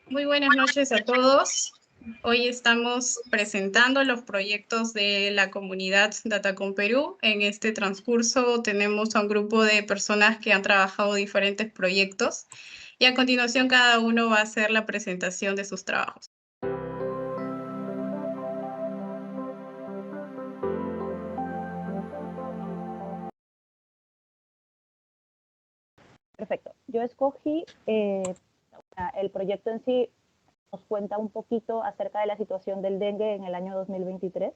Muy buenas noches a todos. Hoy estamos presentando los proyectos de la comunidad Datacom Perú. En este transcurso tenemos a un grupo de personas que han trabajado diferentes proyectos y a continuación cada uno va a hacer la presentación de sus trabajos. Perfecto. Yo escogí el proyecto en sí, nos cuenta un poquito acerca de la situación del dengue en el año 2023.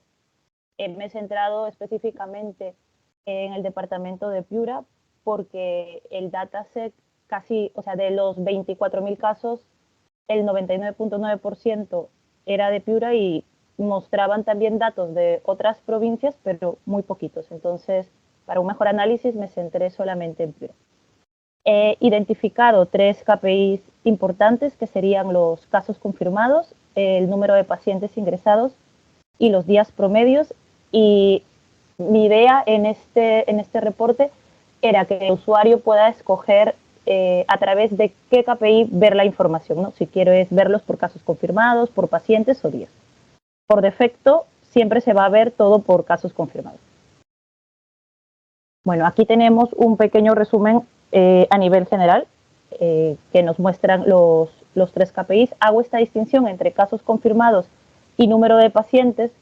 Me he centrado específicamente en el departamento de Piura porque el dataset casi, o sea, de los 24.000 casos, el 99.9% era de Piura y mostraban también datos de otras provincias, pero muy poquitos. Entonces, para un mejor análisis me centré solamente en Piura. He identificado 3 KPIs importantes, que serían los casos confirmados, el número de pacientes ingresados y los días promedios. Y mi idea en este reporte era que el usuario pueda escoger a través de qué KPI ver la información, ¿no? Si quiero es verlos por casos confirmados, por pacientes o días. Por defecto, siempre se va a ver todo por casos confirmados. Bueno, aquí tenemos un pequeño resumen a nivel general que nos muestran los 3 KPIs. Hago esta distinción entre casos confirmados y número de pacientes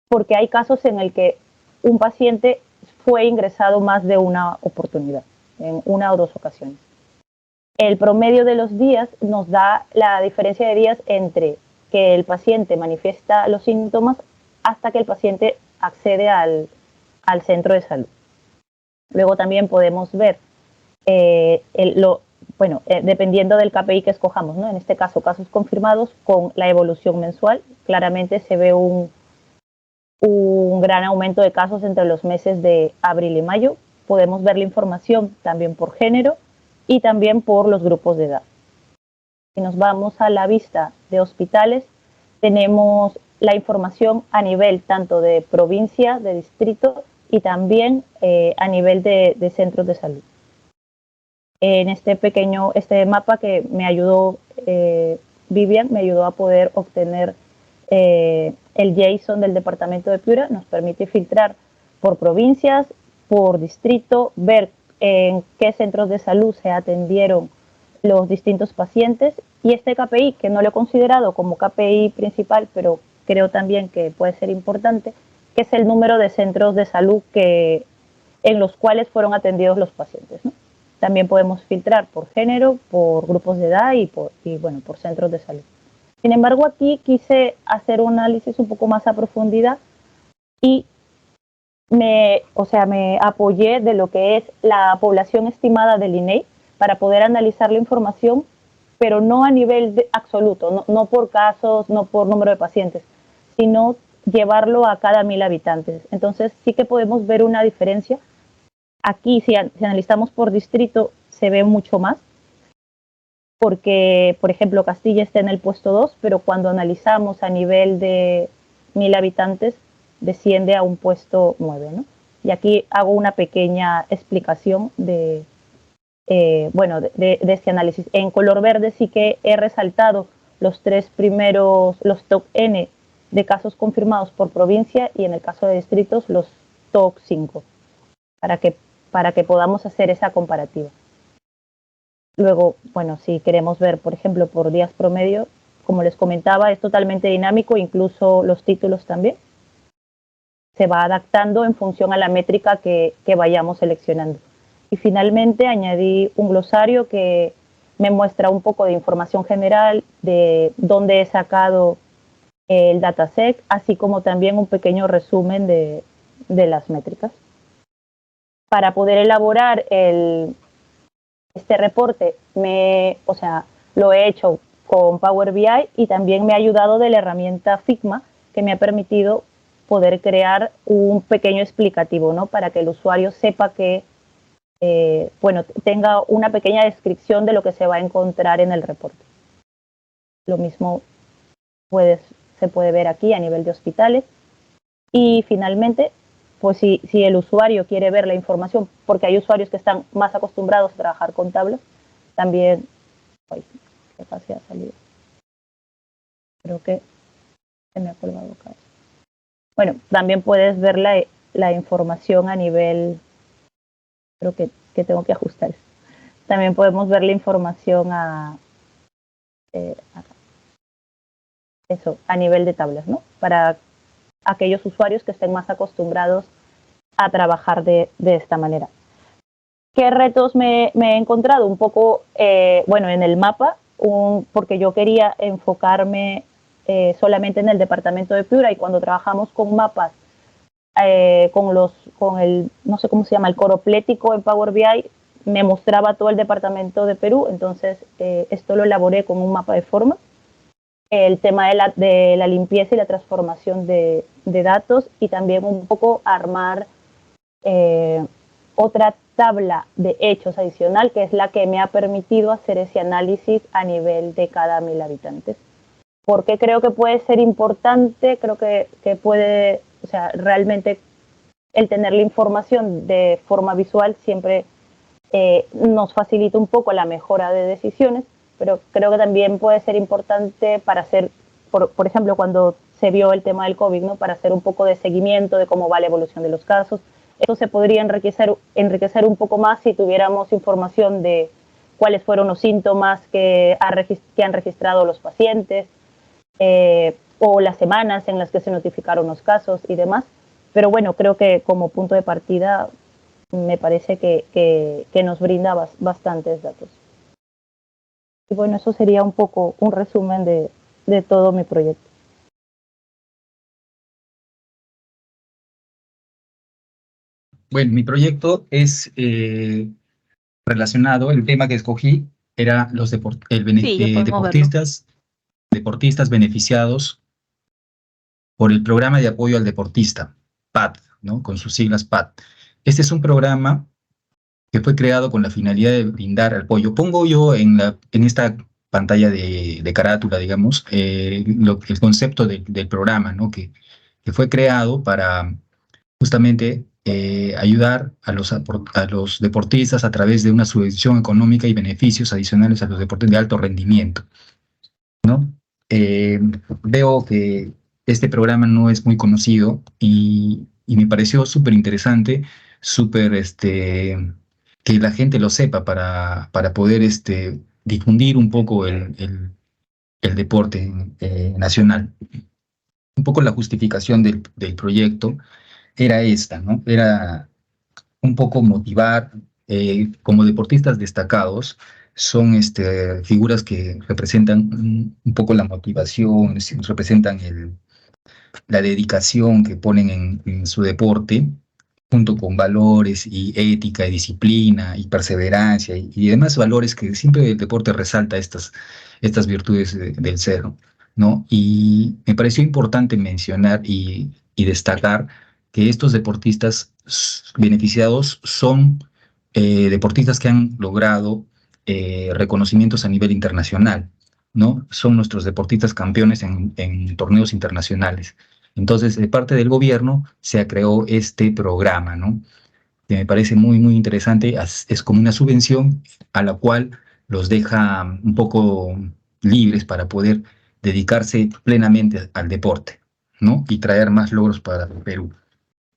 porque hay casos en el que un paciente fue ingresado más de una oportunidad, en una o 2 ocasiones. El promedio de los días nos da la diferencia de días entre que el paciente manifiesta los síntomas hasta que el paciente accede al centro de salud. Luego también podemos ver, dependiendo del KPI que escojamos, ¿no? En este caso, casos confirmados con la evolución mensual. Claramente se ve un gran aumento de casos entre los meses de abril y mayo. Podemos ver la información también por género y también por los grupos de edad. Si nos vamos a la vista de hospitales, tenemos la información a nivel tanto de provincia, de distrito y también a nivel de centros de salud. En este mapa que me ayudó Vivian, me ayudó a poder obtener el JSON del departamento de Piura, nos permite filtrar por provincias, por distrito, ver en qué centros de salud se atendieron los distintos pacientes, y este KPI, que no lo he considerado como KPI principal, pero creo también que puede ser importante, que es el número de centros de salud en los cuales fueron atendidos los pacientes, ¿no? También podemos filtrar por género, por grupos de edad y por centros de salud. Sin embargo, aquí quise hacer un análisis un poco más a profundidad y me apoyé de lo que es la población estimada del INEI para poder analizar la información, pero no a nivel absoluto, no por casos, no por número de pacientes, sino llevarlo a cada 1.000 habitantes. Entonces sí que podemos ver una diferencia. Aquí, si analizamos por distrito, se ve mucho más, porque, por ejemplo, Castilla está en el puesto 2, pero cuando analizamos a nivel de 1.000 habitantes, desciende a un puesto 9, ¿no? Y aquí hago una pequeña explicación de este análisis. En color verde sí que he resaltado los 3 primeros, los top N de casos confirmados por provincia, y en el caso de distritos los top 5, para que podamos hacer esa comparativa. Luego, bueno, si queremos ver, por ejemplo, por días promedio, como les comentaba, es totalmente dinámico, incluso los títulos también. Se va adaptando en función a la métrica que vayamos seleccionando. Y finalmente añadí un glosario que me muestra un poco de información general de dónde he sacado el dataset, así como también un pequeño resumen de las métricas. Para poder elaborar este reporte lo he hecho con Power BI, y también me ha ayudado de la herramienta Figma, que me ha permitido poder crear un pequeño explicativo, ¿no? Para que el usuario sepa que, tenga una pequeña descripción de lo que se va a encontrar en el reporte. Lo mismo se puede ver aquí a nivel de hospitales. Y finalmente, pues si el usuario quiere ver la información, porque hay usuarios que están más acostumbrados a trabajar con tablas, también, qué fácil ha salido. Creo que se me ha colgado acá. Bueno, también puedes ver la información a nivel, creo que tengo que ajustar. También podemos ver la información a nivel de tablas, ¿no? Para aquellos usuarios que estén más acostumbrados a trabajar de esta manera. ¿Qué retos me he encontrado? Un poco, bueno, en el mapa, porque yo quería enfocarme solamente en el departamento de Piura, y cuando trabajamos con mapas, con el, no sé cómo se llama, el coroplético en Power BI, me mostraba todo el departamento de Perú. Entonces esto lo elaboré con un mapa de forma. El tema de la limpieza y la transformación de datos, y también un poco armar otra tabla de hechos adicional, que es la que me ha permitido hacer ese análisis a nivel de cada 1000 habitantes. Porque creo que puede ser importante, creo que puede, o sea, realmente el tener la información de forma visual siempre nos facilita un poco la mejora de decisiones, pero creo que también puede ser importante para hacer, por ejemplo, cuando se vio el tema del COVID, ¿no? Para hacer un poco de seguimiento de cómo va la evolución de los casos. Eso se podría enriquecer un poco más si tuviéramos información de cuáles fueron los síntomas que han registrado los pacientes, o las semanas en las que se notificaron los casos y demás. Pero bueno, creo que como punto de partida me parece que nos brinda bastantes datos. Y bueno, eso sería un poco un resumen de todo mi proyecto. Bueno, mi proyecto es relacionado, el tema que escogí era los deportistas beneficiados por el Programa de Apoyo al Deportista, PAD, ¿no? Con sus siglas PAD. Este es un programa que fue creado con la finalidad de brindar apoyo. Pongo yo en esta pantalla de carátula, digamos, el concepto del programa, ¿no? Que fue creado para justamente ayudar a los deportistas a través de una subvención económica y beneficios adicionales a los deportes de alto rendimiento, ¿no? Veo que este programa no es muy conocido, y me pareció súper interesante, que la gente lo sepa para poder difundir un poco el deporte nacional. Un poco la justificación del proyecto era esta, ¿no? Era un poco motivar, como deportistas destacados, son figuras que representan un poco la motivación, representan la dedicación que ponen en su deporte, junto con valores y ética y disciplina y perseverancia y demás valores que siempre el deporte resalta estas virtudes del ser, ¿no? Y me pareció importante mencionar y destacar que estos deportistas beneficiados son deportistas que han logrado reconocimientos a nivel internacional, ¿no? Son nuestros deportistas campeones en torneos internacionales. Entonces, de parte del gobierno se creó este programa, ¿no? Que me parece muy, muy interesante. Es como una subvención a la cual los deja un poco libres para poder dedicarse plenamente al deporte, ¿no? Y traer más logros para Perú.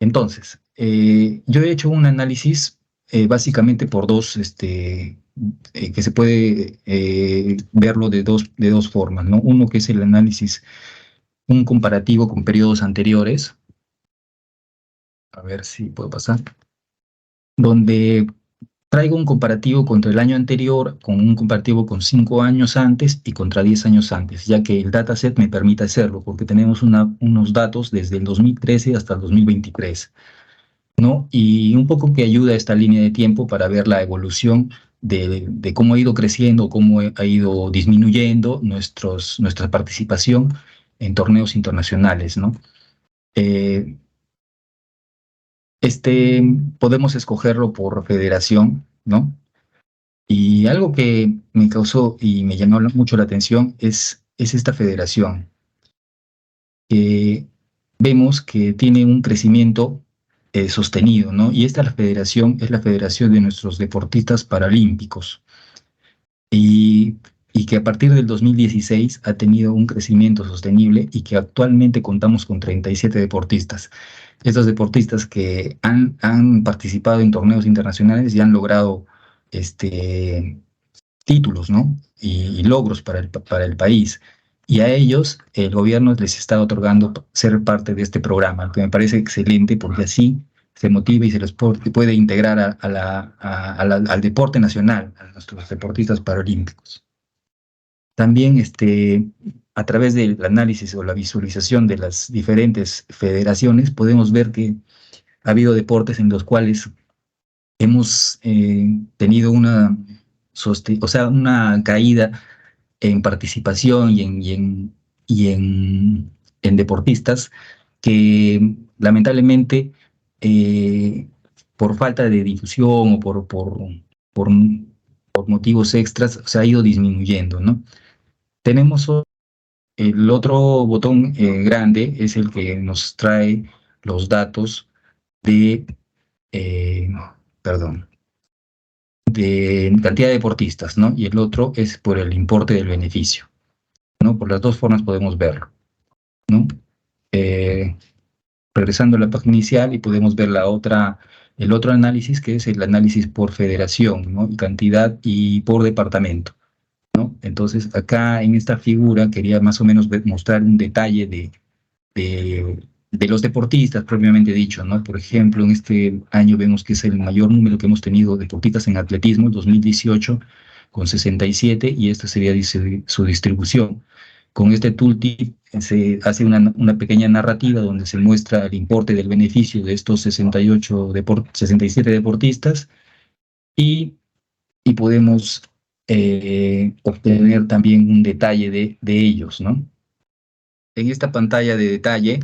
Entonces, yo he hecho un análisis básicamente por que se puede verlo de dos formas, ¿no? Uno que es el análisis, un comparativo con periodos anteriores, a ver si puedo pasar, donde traigo un comparativo contra el año anterior, con un comparativo con 5 años antes y contra 10 años antes, ya que el dataset me permite hacerlo, porque tenemos unos datos desde el 2013 hasta el 2023, ¿no? Y un poco que ayuda a esta línea de tiempo para ver la evolución de cómo ha ido creciendo, cómo ha ido disminuyendo nuestra participación en torneos internacionales, ¿no? Eh, Podemos escogerlo por federación, ¿no? Y algo que me causó y me llamó mucho la atención es esta federación, que vemos que tiene un crecimiento sostenido, ¿no? Y esta federación es la federación de nuestros deportistas paralímpicos. Y y que a partir del 2016 ha tenido un crecimiento sostenible y que actualmente contamos con 37 deportistas. Estos deportistas que han participado en torneos internacionales y han logrado títulos, ¿no? Y logros para el país. Y a ellos el gobierno les está otorgando ser parte de este programa, lo que me parece excelente porque así se motiva y se les puede integrar al deporte nacional, a nuestros deportistas paralímpicos. También a través del análisis o la visualización de las diferentes federaciones podemos ver que ha habido deportes en los cuales hemos tenido una caída en participación en deportistas que lamentablemente por falta de difusión o por motivos extras se ha ido disminuyendo, ¿no? Tenemos el otro botón grande, es el que nos trae los datos de, de cantidad de deportistas, ¿no? Y el otro es por el importe del beneficio, ¿no? Por las dos formas podemos verlo, ¿no? Regresando a la página inicial y podemos ver el otro análisis, que es el análisis por federación, ¿no? Y cantidad y por departamento, ¿no? Entonces, acá en esta figura quería más o menos mostrar un detalle de los deportistas propiamente dicho, ¿no? Por ejemplo, en este año vemos que es el mayor número que hemos tenido de deportistas en atletismo, 2018, con 67, y esta sería su distribución. Con este tooltip se hace una pequeña narrativa donde se muestra el importe del beneficio de estos 67 deportistas y podemos obtener también un detalle de ellos, ¿no? En esta pantalla de detalle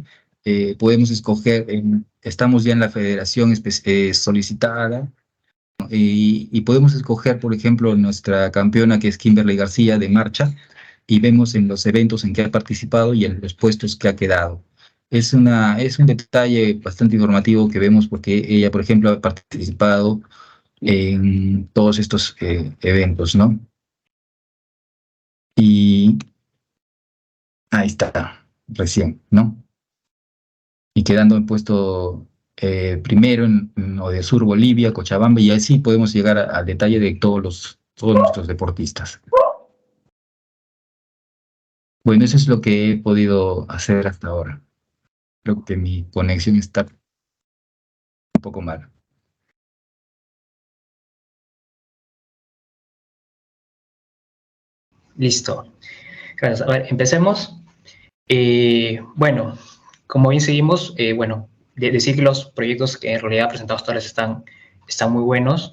podemos escoger, estamos ya en la federación solicitada, ¿no? Y podemos escoger, por ejemplo, nuestra campeona, que es Kimberly García, de marcha, y vemos en los eventos en que ha participado y en los puestos que ha quedado. Es un detalle bastante informativo que vemos porque ella, por ejemplo, ha participado en todos estos eventos, ¿no? Y ahí está, recién, ¿no? Y quedando en puesto primero en Odesur, Bolivia, Cochabamba, y así podemos llegar al detalle de todos nuestros deportistas. Bueno, eso es lo que he podido hacer hasta ahora. Creo que mi conexión está un poco mala. Listo. Gracias. A ver, empecemos. Bueno, como bien seguimos, bueno, decir que los proyectos que en realidad presentados hasta ahora están muy buenos.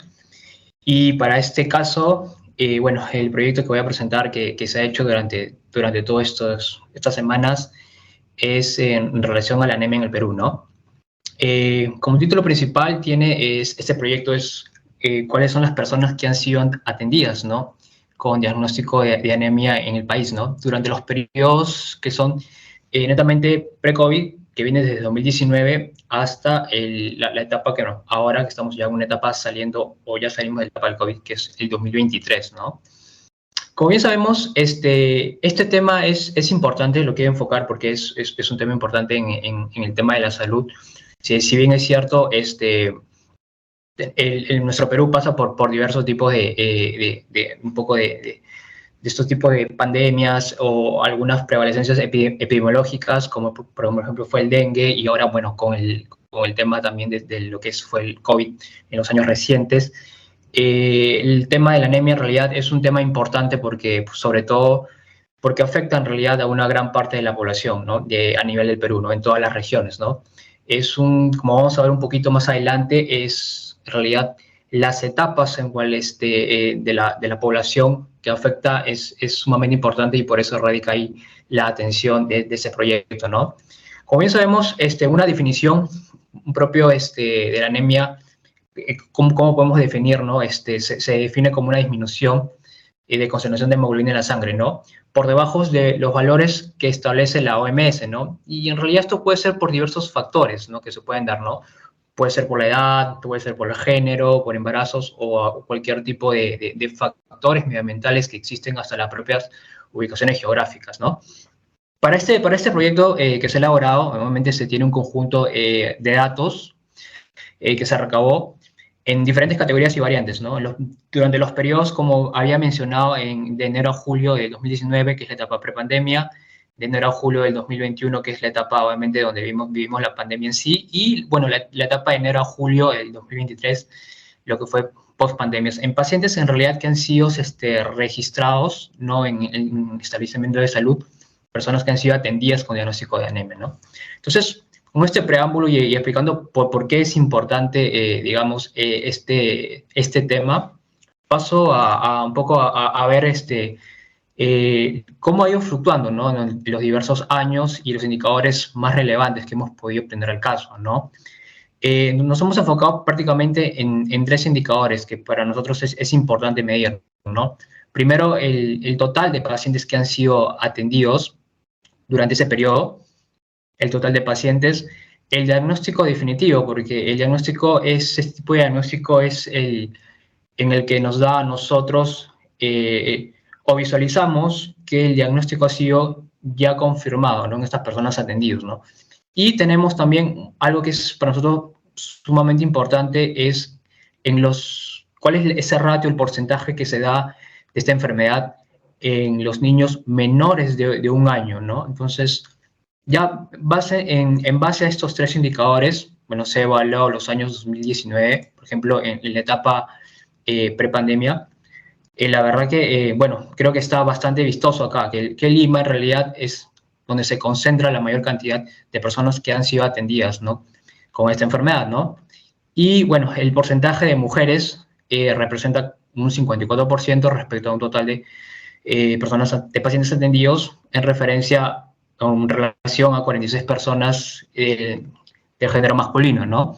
Y para este caso, bueno, el proyecto que voy a presentar que se ha hecho durante todas estas semanas es en relación a la anemia en el Perú, ¿no? Como título principal este proyecto es cuáles son las personas que han sido atendidas, ¿no? Con diagnóstico de anemia en el país, ¿no? Durante los periodos que son netamente pre-COVID, que viene desde 2019 hasta la etapa que no, ahora que estamos ya en una etapa saliendo, o ya salimos de la etapa del COVID, que es el 2023, ¿no? Como bien sabemos, este tema es importante, lo quiero enfocar porque es un tema importante en el tema de la salud. Si bien es cierto, nuestro Perú pasa por diversos tipos de estos tipos de pandemias o algunas prevalecencias epidemiológicas, como por ejemplo fue el dengue, y ahora, bueno, con el tema también de lo que fue el COVID en los años recientes. El tema de la anemia en realidad es un tema importante porque, pues, sobre todo, porque afecta en realidad a una gran parte de la población, ¿no? A nivel del Perú, ¿no? En todas las regiones, ¿no? Como vamos a ver un poquito más adelante, es en realidad las etapas en cuales de la población que afecta es sumamente importante, y por eso radica ahí la atención de ese proyecto, ¿no? Como bien sabemos, una definición propio de la anemia, ¿cómo podemos definir, ¿no? Se define como una disminución de concentración de hemoglobina en la sangre, ¿no? Por debajo de los valores que establece la OMS, ¿no? Y en realidad esto puede ser por diversos factores, ¿no? Que se pueden dar, ¿no? puede ser por la edad, puede ser por el género, por embarazos o cualquier tipo de factores medioambientales que existen hasta las propias ubicaciones geográficas, ¿no? Para este proyecto que se ha elaborado, normalmente se tiene un conjunto de datos que se recabó en diferentes categorías y variantes, ¿no? Durante los periodos, como había mencionado, de enero a julio de 2019, que es la etapa prepandemia, de enero a julio del 2021, que es la etapa, obviamente, donde vivimos la pandemia en sí, y, bueno, la etapa de enero a julio del 2023, lo que fue post-pandemias, en pacientes en realidad que han sido registrados, ¿no? En establecimientos de salud, personas que han sido atendidas con diagnóstico de anemia, ¿no? Entonces, con este preámbulo y explicando por qué es importante, digamos, este tema, paso a un poco a ver cómo ha ido fluctuando, ¿no? En los diversos años y los indicadores más relevantes que hemos podido obtener al caso, ¿no? Nos hemos enfocado prácticamente en 3 indicadores que para nosotros es importante medir, ¿no? Primero, el total de pacientes que han sido atendidos durante ese periodo, el total de pacientes, el diagnóstico definitivo, porque el diagnóstico este tipo de diagnóstico es en el que nos da a nosotros o visualizamos que el diagnóstico ha sido ya confirmado, ¿no? En estas personas atendidas, ¿no? Y tenemos también algo que es para nosotros sumamente importante, es cuál es ese ratio, el porcentaje que se da de esta enfermedad en los niños menores de 1 año, ¿no? Entonces, ya en base a estos 3 indicadores, bueno, se evaluó los años 2019, por ejemplo, en la etapa prepandemia. La verdad que, bueno, creo que está bastante vistoso acá, que Lima en realidad es donde se concentra la mayor cantidad de personas que han sido atendidas, ¿no? Con esta enfermedad, ¿no? Y, bueno, el porcentaje de mujeres representa un 54% respecto a un total de de pacientes atendidos en relación a 46 personas de género masculino, ¿no?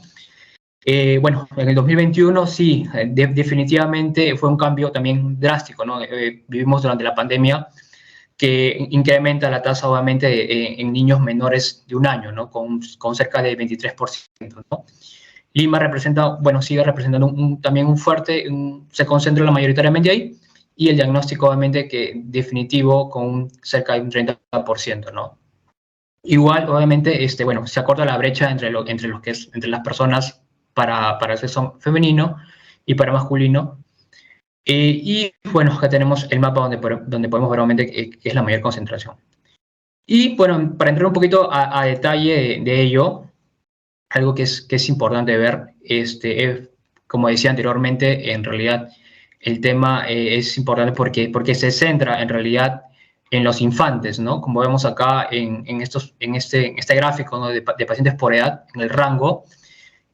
Bueno, en el 2021 sí, definitivamente fue un cambio también drástico, ¿no? Vivimos durante la pandemia que incrementa la tasa, obviamente, en niños menores de 1 año, ¿no? Con cerca de 23%, ¿no? Lima representa, bueno, sigue representando también un fuerte, se concentra mayoritariamente ahí, y el diagnóstico, obviamente, que definitivo con cerca de un 30%, ¿no? Igual, obviamente, bueno, se acorta la brecha entre las personas para el sexo femenino y para masculino. Y, bueno, acá tenemos el mapa donde podemos ver, obviamente, que es la mayor concentración. Y, bueno, para entrar un poquito a detalle de ello, algo que es importante ver, como decía anteriormente, en realidad el tema es importante porque se centra en realidad en los infantes, ¿no? Como vemos acá en este gráfico, ¿no? de pacientes por edad, en el rango,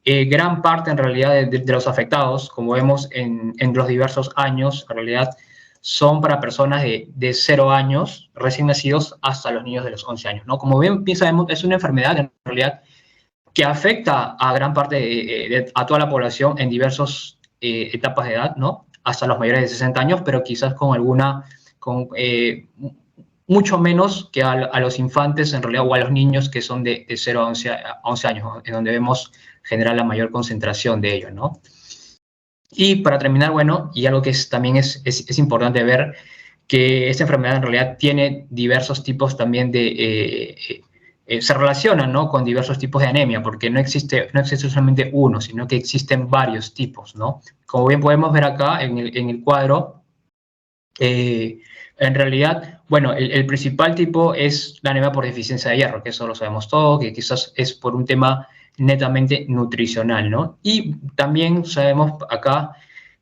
gran parte en realidad de los afectados, como vemos en los diversos años, en realidad son para personas de 0 años recién nacidos hasta los niños de los 11 años, ¿no? Como bien sabemos, es una enfermedad en realidad que afecta a gran parte a toda la población en diversas etapas de edad, ¿no? Hasta los mayores de 60 años, pero quizás mucho menos que a los infantes, en realidad, o a los niños que son de 0 a 11 años, ¿no? En donde vemos generar la mayor concentración de ellos, ¿no? Y para terminar, bueno, y algo que también es importante ver, que esta enfermedad en realidad tiene diversos tipos también se relacionan, ¿no? Con diversos tipos de anemia, porque no existe solamente uno, sino que existen varios tipos, ¿no? Como bien podemos ver acá en el cuadro, en realidad, bueno, el principal tipo es la anemia por deficiencia de hierro, que eso lo sabemos todo, que quizás es por un tema netamente nutricional, ¿no? Y también sabemos acá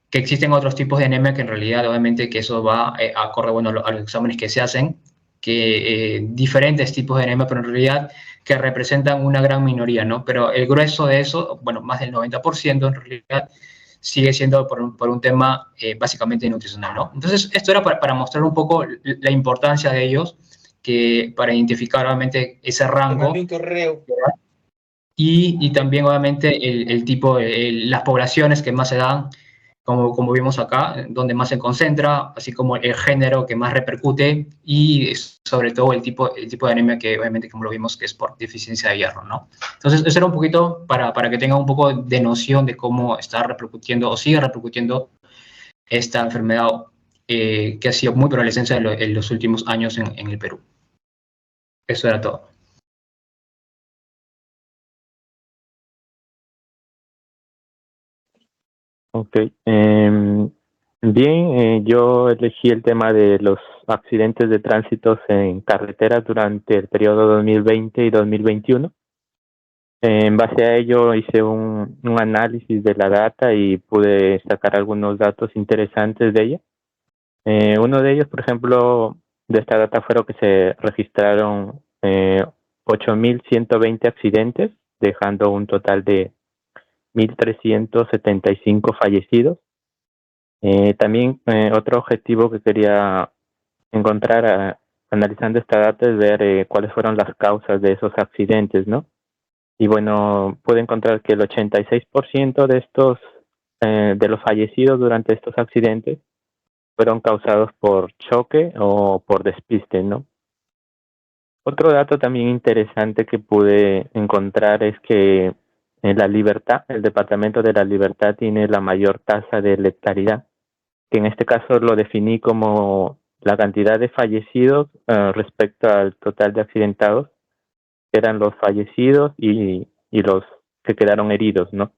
que existen otros tipos de anemia que en realidad, obviamente, que eso va acorde, bueno, a los exámenes que se hacen, que diferentes tipos de anemia, pero en realidad que representan una gran minoría, ¿no? Pero el grueso de eso, bueno, más del 90% en realidad, sigue siendo por un tema básicamente nutricional, ¿no? Entonces, esto era para mostrar un poco la importancia de ellos, para identificar obviamente ese rango. Y también obviamente el tipo, las poblaciones que más se dan, como vimos acá, donde más se concentra, así como el género que más repercute y sobre todo el tipo de anemia que obviamente, como lo vimos, que es por deficiencia de hierro, ¿no? Entonces, eso era un poquito para que tengan un poco de noción de cómo está repercutiendo o sigue repercutiendo esta enfermedad que ha sido muy prevalencia en los últimos años en el Perú. Eso era todo. Ok. Bien, yo elegí el tema de los accidentes de tránsito en carreteras durante el periodo 2020 y 2021. En base a ello hice un análisis de la data y pude sacar algunos datos interesantes de ella. Uno de ellos, por ejemplo, de esta data fueron que se registraron 8.120 accidentes, dejando un total de 1.375 fallecidos. También otro objetivo que quería encontrar analizando esta data es ver cuáles fueron las causas de esos accidentes, ¿no? Y bueno, pude encontrar que el 86% de estos, de los fallecidos durante estos accidentes fueron causados por choque o por despiste, ¿no? Otro dato también interesante que pude encontrar es que en La Libertad, el departamento de La Libertad tiene la mayor tasa de letalidad, que en este caso lo definí como la cantidad de fallecidos respecto al total de accidentados, que eran los fallecidos y los que quedaron heridos, ¿no?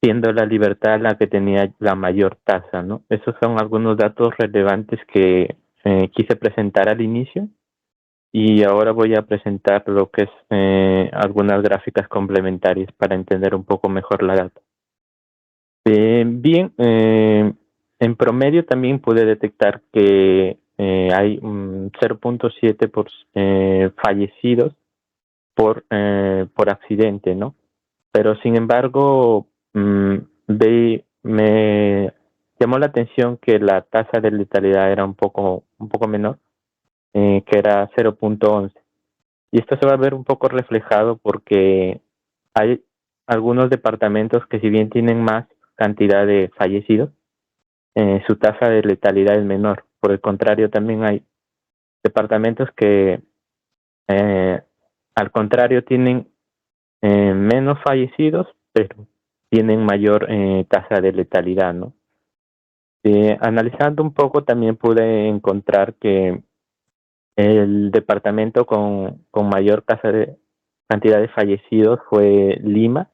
Siendo La Libertad la que tenía la mayor tasa, ¿no? Esos son algunos datos relevantes que quise presentar al inicio y ahora voy a presentar lo que es algunas gráficas complementarias para entender un poco mejor la data. Bien, en promedio también pude detectar que hay 0.7 fallecidos por accidente, ¿no? Pero sin embargo, me llamó la atención que la tasa de letalidad era un poco menor, que era 0.11. Y esto se va a ver un poco reflejado porque hay algunos departamentos que si bien tienen más cantidad de fallecidos, su tasa de letalidad es menor. Por el contrario, también hay departamentos que al contrario tienen menos fallecidos, pero tienen mayor tasa de letalidad, ¿no? Analizando un poco también pude encontrar que el departamento con mayor cantidad de fallecidos fue Lima,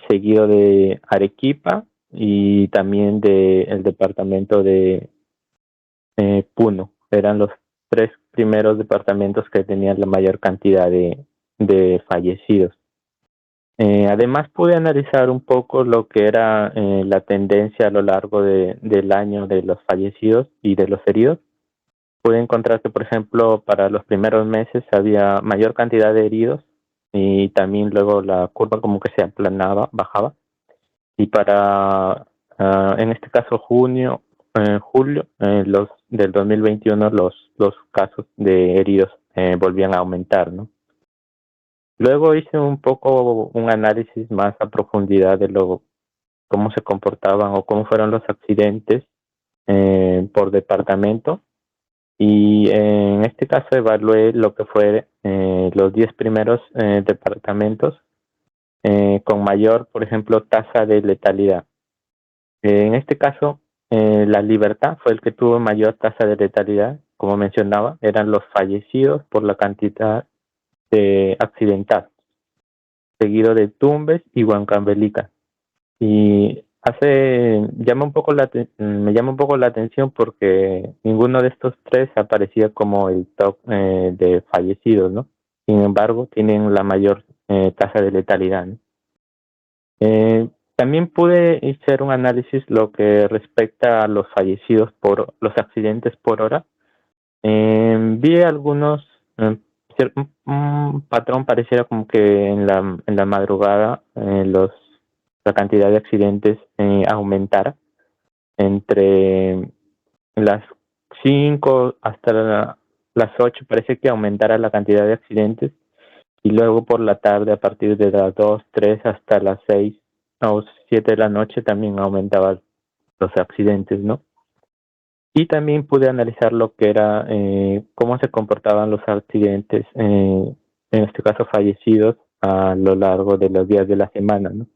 seguido de Arequipa y también del departamento de Puno. Eran los tres primeros departamentos que tenían la mayor cantidad de fallecidos. Además pude analizar un poco lo que era la tendencia a lo largo del año de los fallecidos y de los heridos. Pude encontrar que, por ejemplo, para los primeros meses había mayor cantidad de heridos y también luego la curva como que se aplanaba, bajaba. Y para, en este caso, julio los del 2021, los casos de heridos volvían a aumentar, ¿no? Luego hice un poco un análisis más a profundidad de cómo se comportaban o cómo fueron los accidentes por departamento. Y en este caso evalué lo que fue los 10 primeros departamentos con mayor, por ejemplo, tasa de letalidad. En este caso, La Libertad fue el que tuvo mayor tasa de letalidad, como mencionaba, eran los fallecidos por la cantidad de accidentados, seguido de Tumbes y Huancavelica. Y me llama un poco la atención porque ninguno de estos tres aparecía como el top de fallecidos, ¿no? Sin embargo, tienen la mayor tasa de letalidad, ¿no? También pude hacer un análisis lo que respecta a los fallecidos por los accidentes por hora. Vi algunos, un patrón pareciera como que en la madrugada la cantidad de accidentes aumentara entre las 5 hasta las 8, parece que aumentara la cantidad de accidentes y luego por la tarde a partir de las 2, 3 hasta las 6 o 7 de la noche también aumentaba los accidentes, ¿no? Y también pude analizar lo que era cómo se comportaban los accidentes, en este caso fallecidos, a lo largo de los días de la semana, ¿no?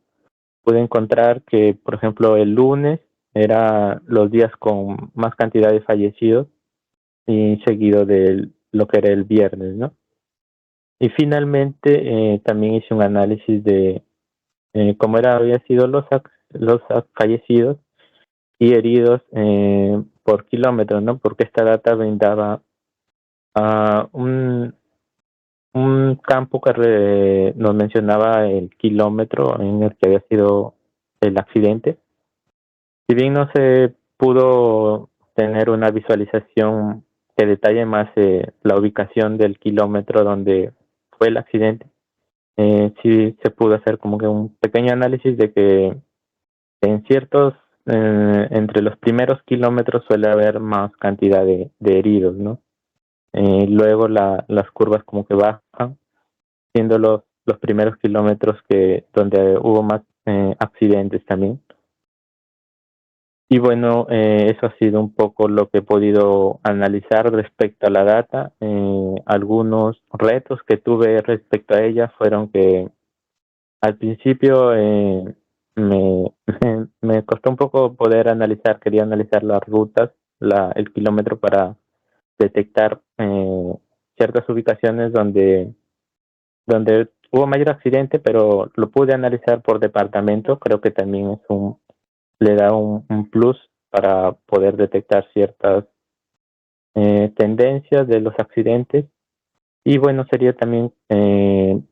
Pude encontrar que, por ejemplo, el lunes era los días con más cantidad de fallecidos y seguido de lo que era el viernes, ¿no? Y finalmente también hice un análisis de cómo había sido los fallecidos y heridos por kilómetro, ¿no? Porque esta data brindaba un campo que nos mencionaba el kilómetro en el que había sido el accidente. Si bien no se pudo tener una visualización que detalle más la ubicación del kilómetro donde fue el accidente, sí se pudo hacer como que un pequeño análisis de que en ciertos, entre los primeros kilómetros suele haber más cantidad de heridos, ¿no? Luego las curvas como que bajan, siendo los primeros kilómetros donde hubo más accidentes también. Y bueno, eso ha sido un poco lo que he podido analizar respecto a la data. Algunos retos que tuve respecto a ella fueron que al principio me, me costó un poco poder analizar, quería analizar las rutas, el kilómetro para detectar ciertas ubicaciones donde hubo mayor accidente, pero lo pude analizar por departamento. Creo que también le da un plus para poder detectar ciertas tendencias de los accidentes. Y bueno, sería también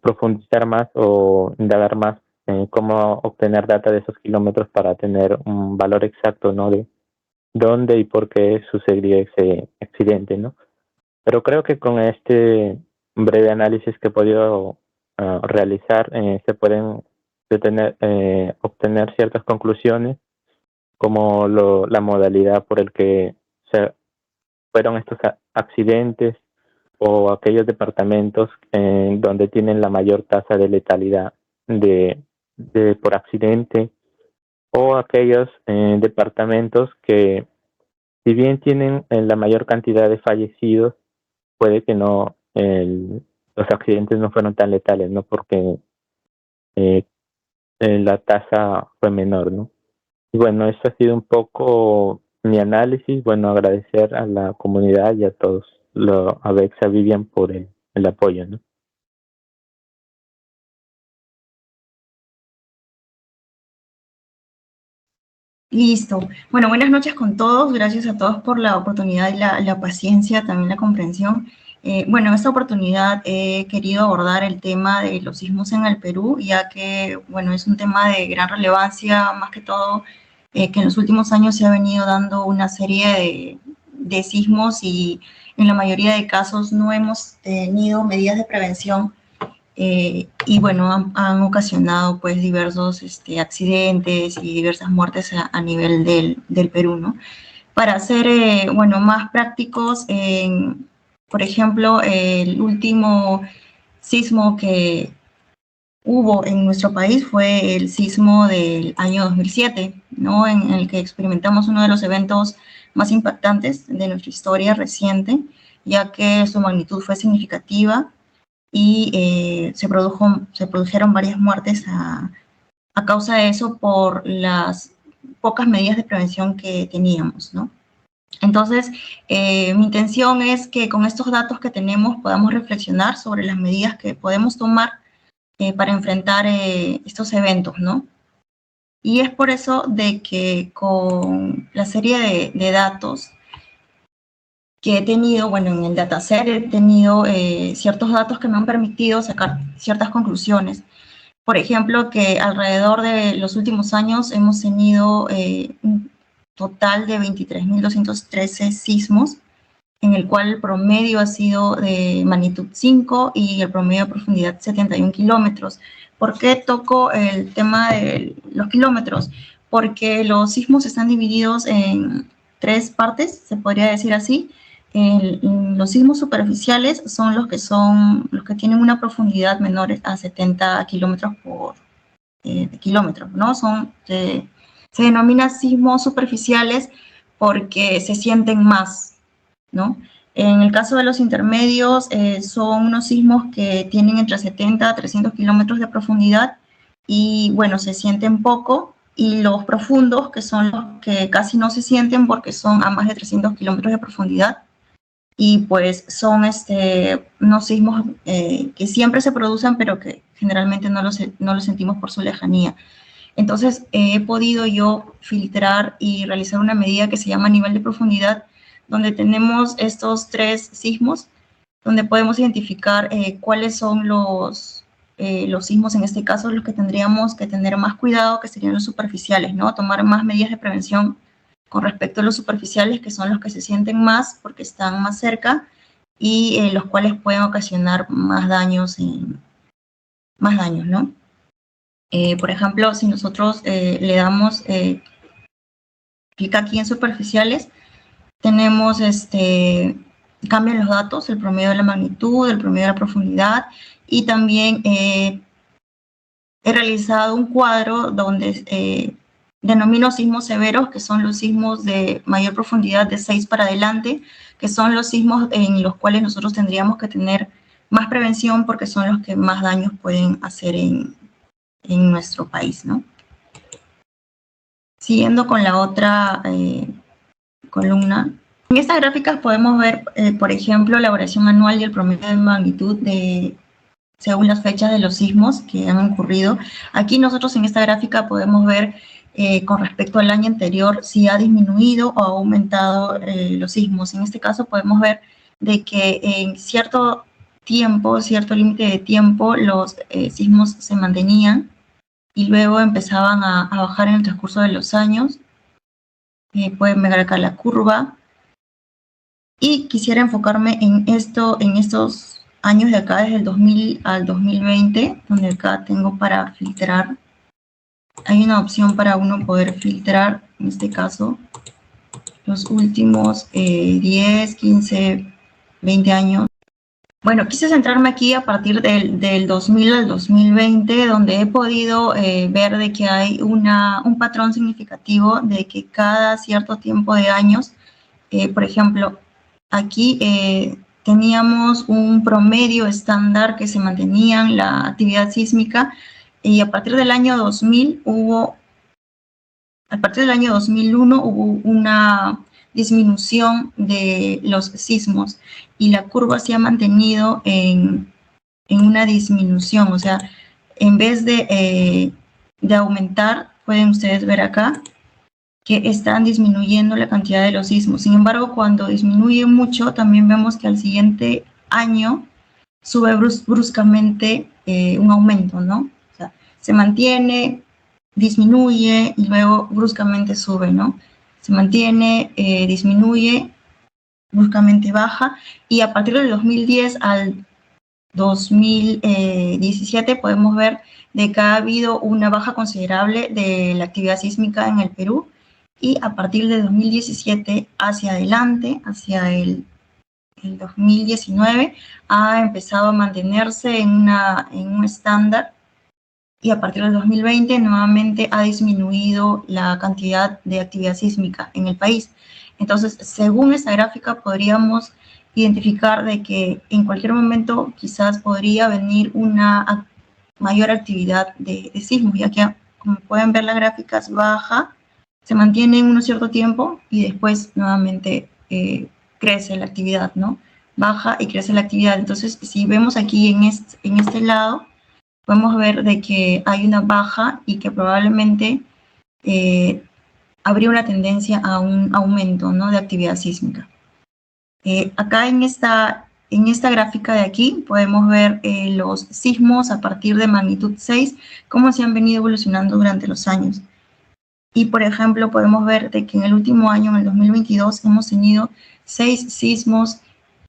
profundizar más o indagar más en cómo obtener data de esos kilómetros para tener un valor exacto, ¿no? De dónde y por qué sucedería ese accidente, ¿no? Pero creo que con este breve análisis que he podido realizar, se pueden obtener ciertas conclusiones, como la modalidad por el que se fueron estos accidentes, o aquellos departamentos donde tienen la mayor tasa de letalidad por accidente, o aquellos departamentos que, si bien tienen la mayor cantidad de fallecidos, puede que los accidentes no fueron tan letales, ¿no? Porque la tasa fue menor, ¿no? Y bueno, eso ha sido un poco mi análisis. Bueno, agradecer a la comunidad y a todos, a Bex, a Vivian por el apoyo, ¿no? Listo. Bueno, buenas noches con todos. Gracias a todos por la oportunidad y la paciencia, también la comprensión. Bueno, en esta oportunidad he querido abordar el tema de los sismos en el Perú, ya que, bueno, es un tema de gran relevancia, más que todo, que en los últimos años se ha venido dando una serie de sismos y en la mayoría de casos no hemos tenido medidas de prevención. Y bueno, han ocasionado pues diversos accidentes y diversas muertes a nivel del Perú, ¿no? Para ser, bueno, más prácticos, por ejemplo, el último sismo que hubo en nuestro país fue el sismo del año 2007, ¿no? En el que experimentamos uno de los eventos más impactantes de nuestra historia reciente, ya que su magnitud fue significativa y se produjeron varias muertes a causa de eso por las pocas medidas de prevención que teníamos, ¿no? Entonces, mi intención es que con estos datos que tenemos podamos reflexionar sobre las medidas que podemos tomar para enfrentar estos eventos, ¿no? Y es por eso de que con la serie de datos que he tenido, bueno, en el dataset he tenido ciertos datos que me han permitido sacar ciertas conclusiones. Por ejemplo, que alrededor de los últimos años hemos tenido un total de 23.213 sismos, en el cual el promedio ha sido de magnitud 5 y el promedio de profundidad 71 kilómetros. ¿Por qué toco el tema de los kilómetros? Porque los sismos están divididos en 3 partes, se podría decir así. Los sismos superficiales son los que tienen una profundidad menor a 70 kilómetros kilómetros, ¿no? Se denomina sismos superficiales porque se sienten más, ¿no? En el caso de los intermedios, son unos sismos que tienen entre 70 a 300 kilómetros de profundidad y, bueno, se sienten poco, y los profundos, que son los que casi no se sienten porque son a más de 300 kilómetros de profundidad, y pues son unos sismos que siempre se producen, pero que generalmente no los sentimos por su lejanía. Entonces, he podido yo filtrar y realizar una medida que se llama nivel de profundidad, donde tenemos estos 3 sismos, donde podemos identificar cuáles son los sismos, en este caso, los que tendríamos que tener más cuidado, que serían los superficiales, ¿no? Tomar más medidas de prevención con respecto a los superficiales, que son los que se sienten más porque están más cerca y los cuales pueden ocasionar más daños, ¿no? Por ejemplo, si nosotros le damos clic aquí en superficiales, tenemos cambian los datos, el promedio de la magnitud, el promedio de la profundidad, y también he realizado un cuadro donde denomino sismos severos, que son los sismos de mayor profundidad de 6 para adelante, que son los sismos en los cuales nosotros tendríamos que tener más prevención porque son los que más daños pueden hacer en nuestro país, ¿no? Siguiendo con la otra columna. En estas gráficas podemos ver, por ejemplo, la variación anual y el promedio de magnitud según las fechas de los sismos que han ocurrido. Aquí nosotros en esta gráfica podemos ver con respecto al año anterior si ha disminuido o ha aumentado los sismos. En este caso podemos ver de que en cierto tiempo, cierto límite de tiempo, los sismos se mantenían y luego empezaban a bajar en el transcurso de los años. Pueden ver acá la curva. Y quisiera enfocarme en estos años de acá, desde el 2000 al 2020, donde acá tengo para filtrar. Hay una opción para uno poder filtrar, en este caso, los últimos 10, 15, 20 años. Bueno, quise centrarme aquí a partir del 2000 al 2020, donde he podido ver de que hay un patrón significativo de que cada cierto tiempo de años, por ejemplo, aquí teníamos un promedio estándar que se mantenía en la actividad sísmica, y a partir del año 2001 hubo una disminución de los sismos y la curva se ha mantenido en una disminución. O sea, en vez de aumentar, pueden ustedes ver acá que están disminuyendo la cantidad de los sismos. Sin embargo, cuando disminuye mucho, también vemos que al siguiente año sube bruscamente un aumento, ¿no? O sea, se mantiene, disminuye y luego bruscamente sube, ¿no? Se mantiene, disminuye, bruscamente baja, y a partir del 2010 al 2017 podemos ver de que ha habido una baja considerable de la actividad sísmica en el Perú, y a partir de 2017 hacia adelante, hacia el 2019, ha empezado a mantenerse en un estándar, y a partir del 2020 nuevamente ha disminuido la cantidad de actividad sísmica en el país. Entonces, según esta gráfica, podríamos identificar de que en cualquier momento quizás podría venir una mayor actividad de sismos, ya que, como pueden ver, la gráfica baja, se mantiene en un cierto tiempo y después nuevamente crece la actividad, ¿no? Baja y crece la actividad. Entonces, si vemos aquí en este lado, podemos ver de que hay una baja y que probablemente habría una tendencia a un aumento, ¿no?, de actividad sísmica. Acá en esta gráfica de aquí podemos ver los sismos a partir de magnitud 6, cómo se han venido evolucionando durante los años. Y, por ejemplo, podemos ver de que en el último año, en el 2022, hemos tenido 6 sismos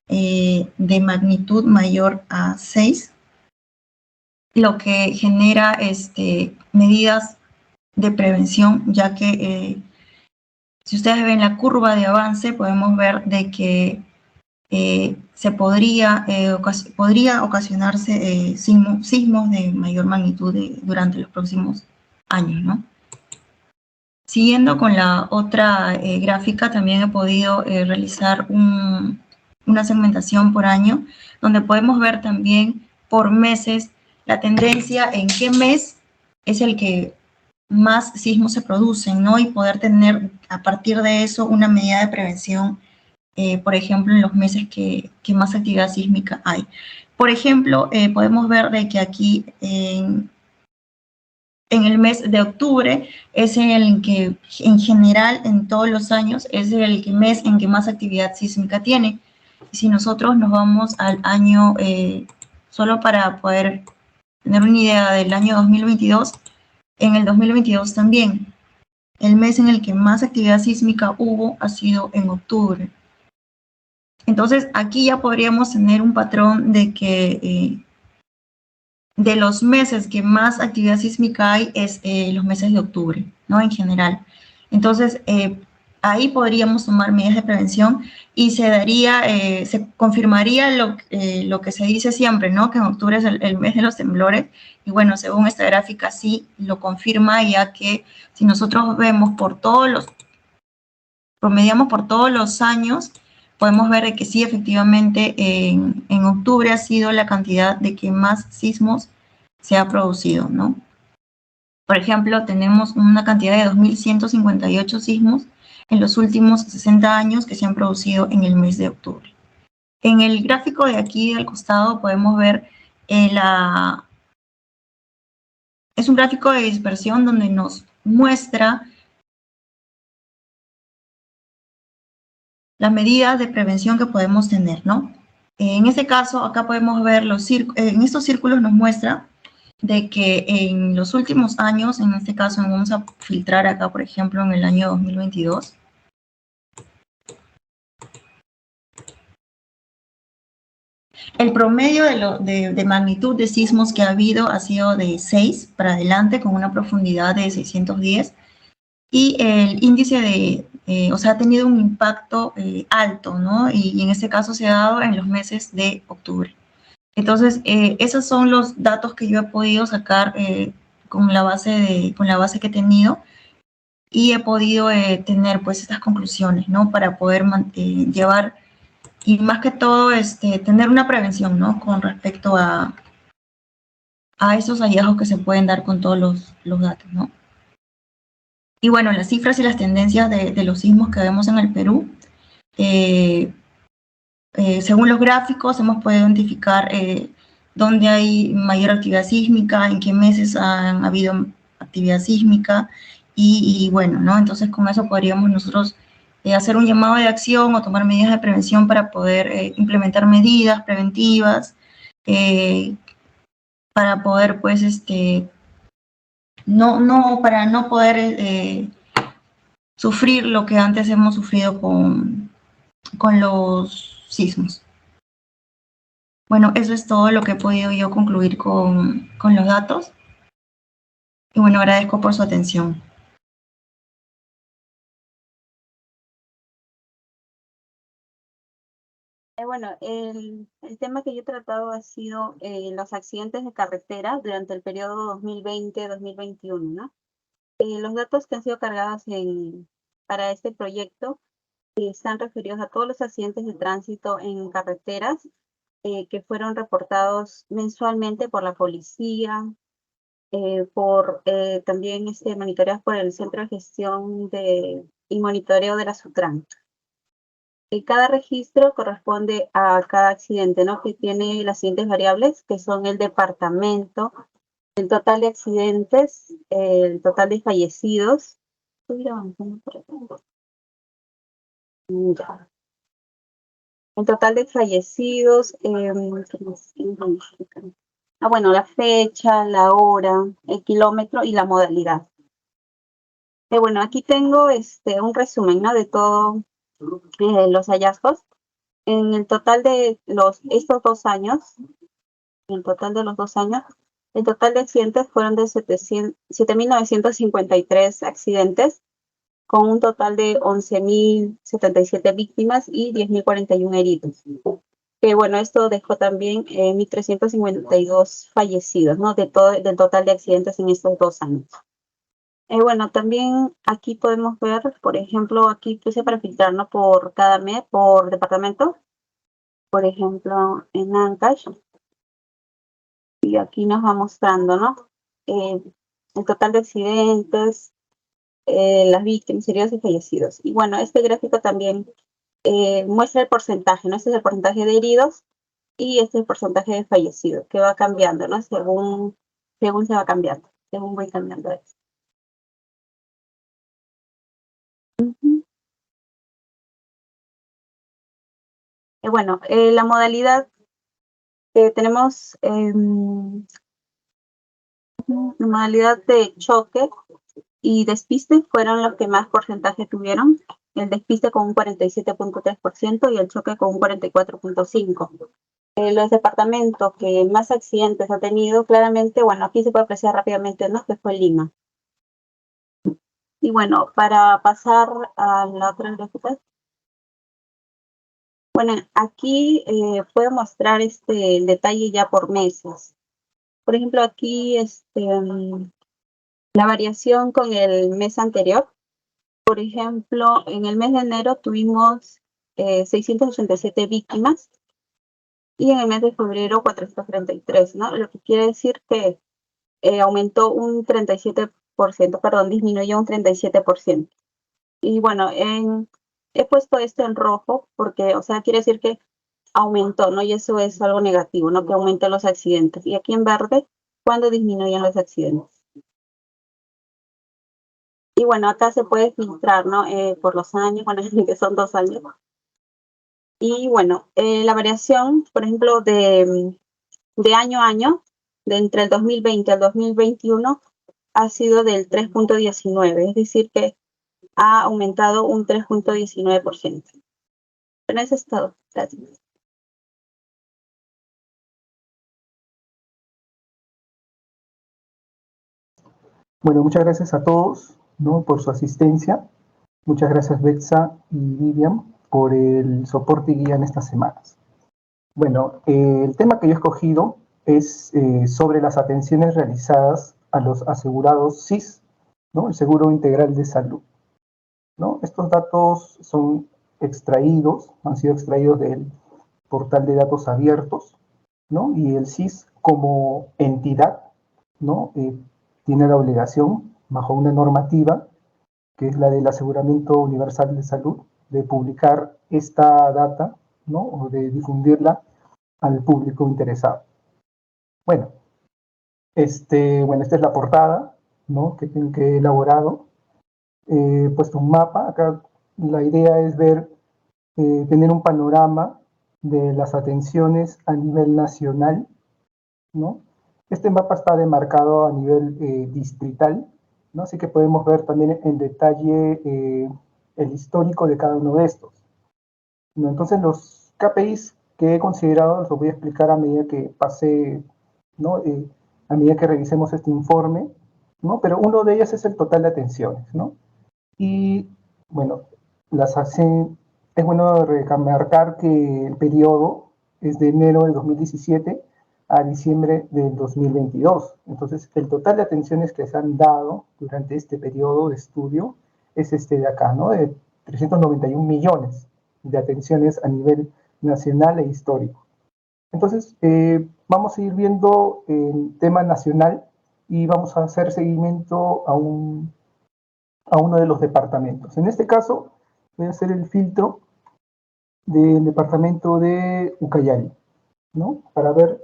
de magnitud mayor a 6, lo que genera medidas de prevención, ya que si ustedes ven la curva de avance, podemos ver de que se podría ocasionarse sismos de mayor magnitud durante los próximos años, ¿no? Siguiendo con la otra gráfica, también he podido realizar una segmentación por año, donde podemos ver también por meses la tendencia en qué mes es el que más sismos se producen, ¿no? Y poder tener a partir de eso una medida de prevención, por ejemplo, en los meses que más actividad sísmica hay. Por ejemplo, podemos ver de que aquí en el mes de octubre es el que en general en todos los años es el mes en que más actividad sísmica tiene. Y si nosotros nos vamos al año, solo para poder tener una idea del año 2022, en el 2022 también, el mes en el que más actividad sísmica hubo ha sido en octubre. Entonces aquí ya podríamos tener un patrón de que de los meses que más actividad sísmica hay es los meses de octubre, ¿no? En general. Entonces, ahí podríamos tomar medidas de prevención y se confirmaría lo que se dice siempre, ¿no? Que en octubre es el mes de los temblores. Y bueno, según esta gráfica sí lo confirma, ya que si nosotros vemos promediamos por todos los años, podemos ver que sí, efectivamente, en octubre ha sido la cantidad de que más sismos se ha producido, ¿no? Por ejemplo, tenemos una cantidad de 2.158 sismos en los últimos 60 años que se han producido en el mes de octubre. En el gráfico de aquí al costado podemos ver es un gráfico de dispersión donde nos muestra las medidas de prevención que podemos tener, ¿no? En este caso, acá podemos ver en estos círculos nos muestra de que en los últimos años, en este caso vamos a filtrar acá, por ejemplo, en el año 2022, el promedio de magnitud de sismos que ha habido ha sido de 6 para adelante, con una profundidad de 610, y el índice o sea, ha tenido un impacto alto, ¿no? Y en este caso se ha dado en los meses de octubre. Entonces, esos son los datos que yo he podido sacar con la base que he tenido, y he podido tener pues estas conclusiones, ¿no? Para poder llevar, y más que todo, tener una prevención, ¿no? Con respecto a esos hallazgos que se pueden dar con todos los datos, ¿no? Y bueno, las cifras y las tendencias de los sismos que vemos en el Perú, según los gráficos hemos podido identificar dónde hay mayor actividad sísmica, en qué meses ha habido actividad sísmica, y bueno, ¿no? Entonces con eso podríamos nosotros hacer un llamado de acción o tomar medidas de prevención para poder implementar medidas preventivas, para poder pues para no poder sufrir lo que antes hemos sufrido con los sismos. Bueno, eso es todo lo que he podido yo concluir con los datos. Y bueno, agradezco por su atención. Bueno, el tema que yo he tratado ha sido los accidentes de carretera durante el periodo 2020-2021, ¿no? Los datos que han sido cargados para este proyecto están referidos a todos los accidentes de tránsito en carreteras que fueron reportados mensualmente por la policía, también monitoreados por el Centro de Gestión y Monitoreo de la SUTRAN. Cada registro corresponde a cada accidente, ¿no? Que tiene las siguientes variables, que son el departamento, el total de accidentes, el total de fallecidos. Estoy avanzando por acá. Ya. El total de fallecidos, bueno, la fecha, la hora, el kilómetro y la modalidad. Bueno, aquí tengo un resumen, ¿no? De todo los hallazgos. En el total de estos 2 años, el total de accidentes fueron de 7.953 accidentes, con un total de 11.077 víctimas y 10.041 heridos. Que bueno, esto dejó también 1.352 fallecidos, ¿no? Del total de accidentes en estos 2 años. Bueno, también aquí podemos ver, por ejemplo, aquí puse para filtrar, ¿no? Por cada mes, por departamento. Por ejemplo, en Ancash. Y aquí nos va mostrando, ¿no? El total de accidentes, las víctimas, heridos y fallecidos. Y bueno, este gráfico también muestra el porcentaje, ¿no? Este es el porcentaje de heridos y este es el porcentaje de fallecidos, que va cambiando, ¿no? Según se va cambiando, según voy cambiando esto. Bueno, la modalidad que tenemos, la modalidad de choque y despiste fueron los que más porcentaje tuvieron. El despiste con un 47.3% y el choque con un 44.5%. Los departamentos que más accidentes ha tenido, claramente, bueno, aquí se puede apreciar rápidamente, ¿no? Que fue Lima. Y bueno, para pasar a la otra gráfica. Bueno, aquí puedo mostrar el detalle ya por meses. Por ejemplo, aquí la variación con el mes anterior. Por ejemplo, en el mes de enero tuvimos 687 víctimas y en el mes de febrero 433, ¿no? Lo que quiere decir que aumentó un 37%, perdón, disminuyó un 37%. Y bueno, he puesto esto en rojo porque, o sea, quiere decir que aumentó, ¿no? Y eso es algo negativo, ¿no? Que aumentan los accidentes. Y aquí en verde, cuando disminuyen los accidentes. Y bueno, acá se puede filtrar, ¿no? Por los años, bueno, que son 2 años. Y bueno, la variación, por ejemplo, de año a año, de entre el 2020 al 2021, ha sido del 3.19, es decir, que ha aumentado un 3.19%. Bueno, eso es todo. Gracias. Bueno, muchas gracias a todos, ¿no? Por su asistencia. Muchas gracias, Betsa y Vivian, por el soporte y guía en estas semanas. Bueno, el tema que yo he escogido es sobre las atenciones realizadas a los asegurados SIS, ¿no? El Seguro Integral de Salud, ¿no? Estos datos son extraídos, han sido extraídos del portal de datos abiertos, ¿no? Y el SIS como entidad, ¿no? Tiene la obligación, bajo una normativa, que es la del Aseguramiento Universal de Salud, de publicar esta data, ¿no? O de difundirla al público interesado. Bueno, esta es la portada, ¿no? que he elaborado. He puesto un mapa. Acá la idea es ver, tener un panorama de las atenciones a nivel nacional, ¿no? Este mapa está demarcado a nivel distrital, ¿no? Así que podemos ver también en detalle el histórico de cada uno de estos, ¿no? Entonces los KPIs que he considerado los voy a explicar a medida que pase, ¿no? A medida que revisemos este informe, ¿no? Pero uno de ellos es el total de atenciones, ¿no? Y bueno, es bueno remarcar que el periodo es de enero de 2017 a diciembre del 2022. Entonces, el total de atenciones que se han dado durante este periodo de estudio es este de acá, ¿no? De 391 millones de atenciones a nivel nacional e histórico. Entonces, vamos a ir viendo el tema nacional y vamos a hacer seguimiento a uno de los departamentos. En este caso, voy a hacer el filtro del departamento de Ucayali, ¿no? Para ver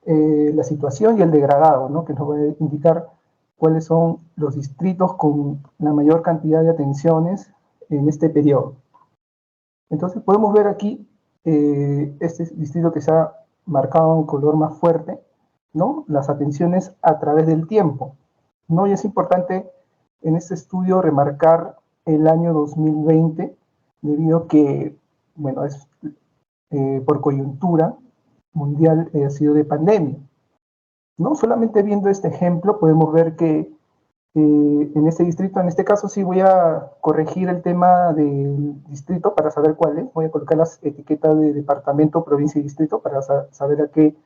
la situación y el degradado, ¿no? Que nos va a indicar cuáles son los distritos con la mayor cantidad de atenciones en este periodo. Entonces podemos ver aquí este distrito que se ha marcado en color más fuerte, ¿no? Las atenciones a través del tiempo, ¿no? Y es importante en este estudio remarcar el año 2020, debido a que, bueno, es por coyuntura mundial ha sido de pandemia. No solamente viendo este ejemplo podemos ver que en este distrito. En este caso sí voy a corregir el tema del distrito para saber cuál es. Voy a colocar las etiquetas de departamento, provincia y distrito para saber a qué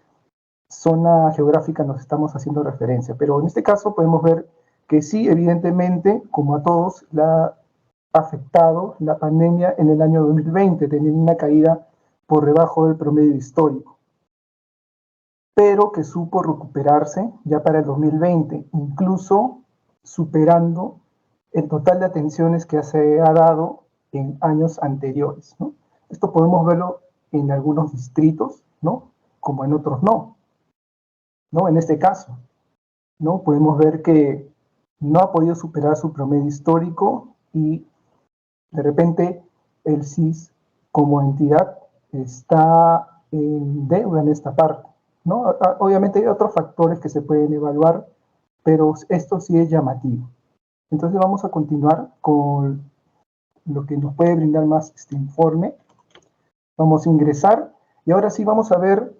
zona geográfica nos estamos haciendo referencia. Pero en este caso podemos ver que sí, evidentemente, como a todos, la ha afectado la pandemia en el año 2020, teniendo una caída por debajo del promedio histórico, pero que supo recuperarse ya para el 2020, incluso superando el total de atenciones que se ha dado en años anteriores, ¿no? Esto podemos verlo en algunos distritos, ¿no? Como en otros no, ¿no? En este caso, ¿no? Podemos ver que no ha podido superar su promedio histórico y de repente el CIS como entidad está en deuda en esta parte, ¿no? Obviamente hay otros factores que se pueden evaluar, pero esto sí es llamativo. Entonces vamos a continuar con lo que nos puede brindar más este informe. Vamos a ingresar y ahora sí vamos a ver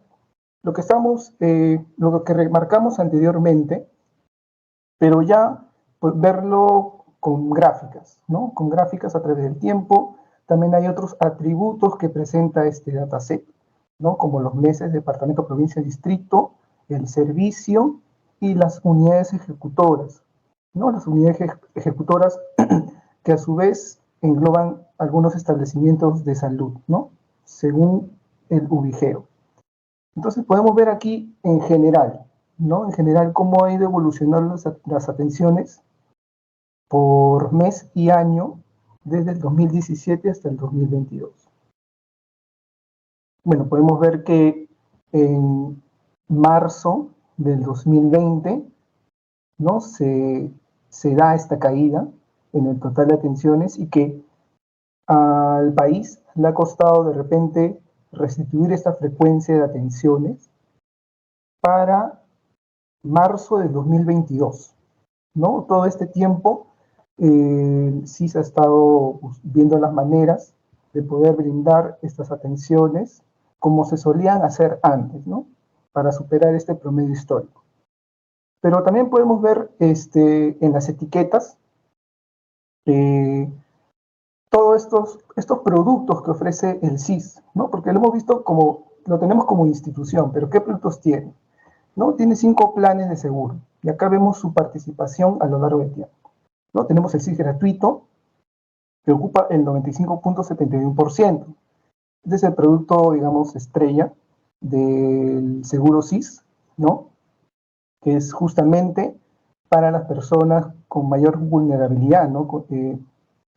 lo que remarcamos anteriormente, pero ya pues, verlo con gráficas, ¿no? Con gráficas a través del tiempo. También hay otros atributos que presenta este dataset, ¿no? Como los meses, departamento, provincia, distrito, el servicio y las unidades ejecutoras, ¿no? Las unidades ejecutoras que a su vez engloban algunos establecimientos de salud, ¿no? Según el ubigeo. Entonces podemos ver aquí en general, ¿no? En general cómo ha ido evolucionando las atenciones por mes y año desde el 2017 hasta el 2022. Bueno, podemos ver que en marzo del 2020, ¿no? se da esta caída en el total de atenciones y que al país le ha costado de repente restituir esta frecuencia de atenciones para marzo del 2022, ¿no? Todo este tiempo sí se ha estado viendo las maneras de poder brindar estas atenciones como se solían hacer antes, ¿no? Para superar este promedio histórico. Pero también podemos ver en las etiquetas todos estos productos que ofrece el CIS, ¿no? Porque lo hemos visto lo tenemos como institución, pero ¿qué productos tiene? ¿No? Tiene 5 planes de seguro, y acá vemos su participación a lo largo del tiempo, ¿no? Tenemos el CIS gratuito, que ocupa el 95.71%. Este es el producto, digamos, estrella del seguro CIS, ¿no? Que es justamente para las personas con mayor vulnerabilidad, ¿no?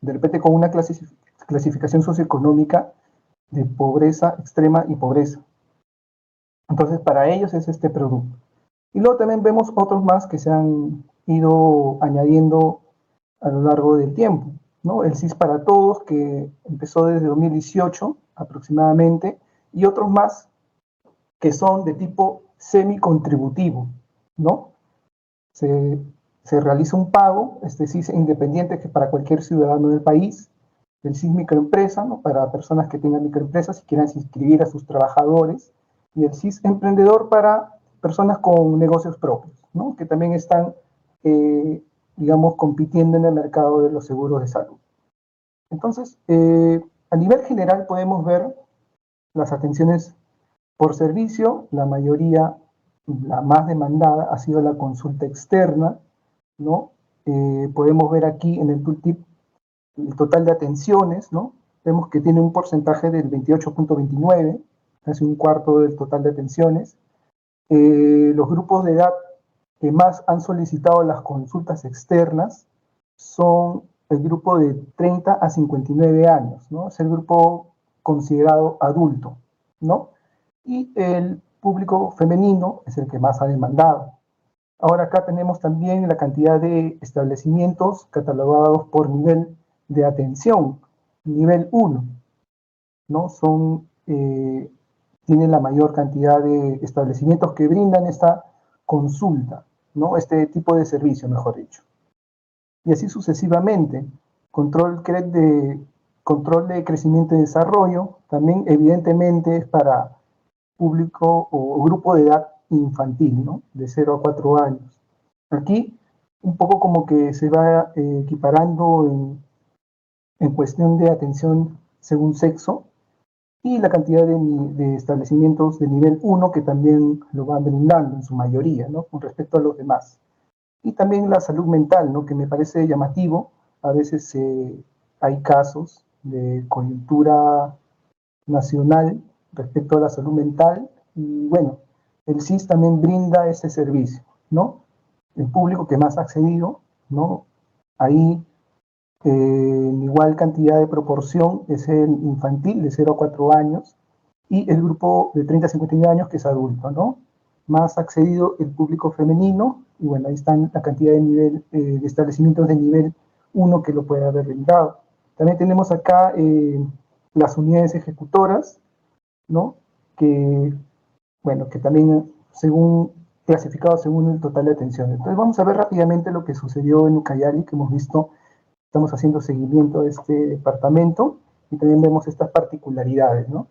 De repente con una clasificación socioeconómica de pobreza extrema y pobreza. Entonces, para ellos es este producto. Y luego también vemos otros más que se han ido añadiendo a lo largo del tiempo, ¿no? El CIS para Todos, que empezó desde 2018 aproximadamente, y otros más que son de tipo semi-contributivo, ¿no? Se realiza un pago, este CIS independiente que para cualquier ciudadano del país, el CIS microempresa, ¿no? Para personas que tengan microempresas y quieran inscribir a sus trabajadores, y el CIS emprendedor para personas con negocios propios, ¿no? Que también están, digamos, compitiendo en el mercado de los seguros de salud. Entonces, a nivel general podemos ver las atenciones por servicio. La mayoría, la más demandada, ha sido la consulta externa, ¿no? Podemos ver aquí en el tooltip el total de atenciones, ¿no? Vemos que tiene un porcentaje del 28.29, casi un cuarto del total de atenciones. Los grupos de edad que más han solicitado las consultas externas son el grupo de 30 a 59 años, ¿no? Es el grupo considerado adulto, ¿no? Y el público femenino es el que más ha demandado. Ahora acá tenemos también la cantidad de establecimientos catalogados por nivel de atención, nivel 1, ¿no? Tienen la mayor cantidad de establecimientos que brindan esta consulta, ¿no? Este tipo de servicio, mejor dicho. Y así sucesivamente. Control de crecimiento y desarrollo, también evidentemente es para público o grupo de edad infantil, ¿no? De 0 a 4 años. Aquí un poco como que se va equiparando en cuestión de atención según sexo, y la cantidad de establecimientos de nivel 1 que también lo van brindando en su mayoría, ¿no? Con respecto a los demás. Y también la salud mental, ¿no? Que me parece llamativo. A veces hay casos de coyuntura nacional respecto a la salud mental, y bueno, el CIS también brinda ese servicio, ¿no? El público que más ha accedido, ¿no? Ahí en igual cantidad de proporción es el infantil de 0 a 4 años y el grupo de 30 a 59 años que es adulto, ¿no? Más accedido el público femenino, y bueno, ahí están la cantidad de nivel de establecimientos de nivel 1 que lo puede haber brindado. También tenemos acá las unidades ejecutoras, ¿no? Que, bueno, que también según clasificado según el total de atención. Entonces vamos a ver rápidamente lo que sucedió en Ucayali, que hemos visto. Estamos haciendo seguimiento de este departamento y también vemos estas particularidades, ¿no?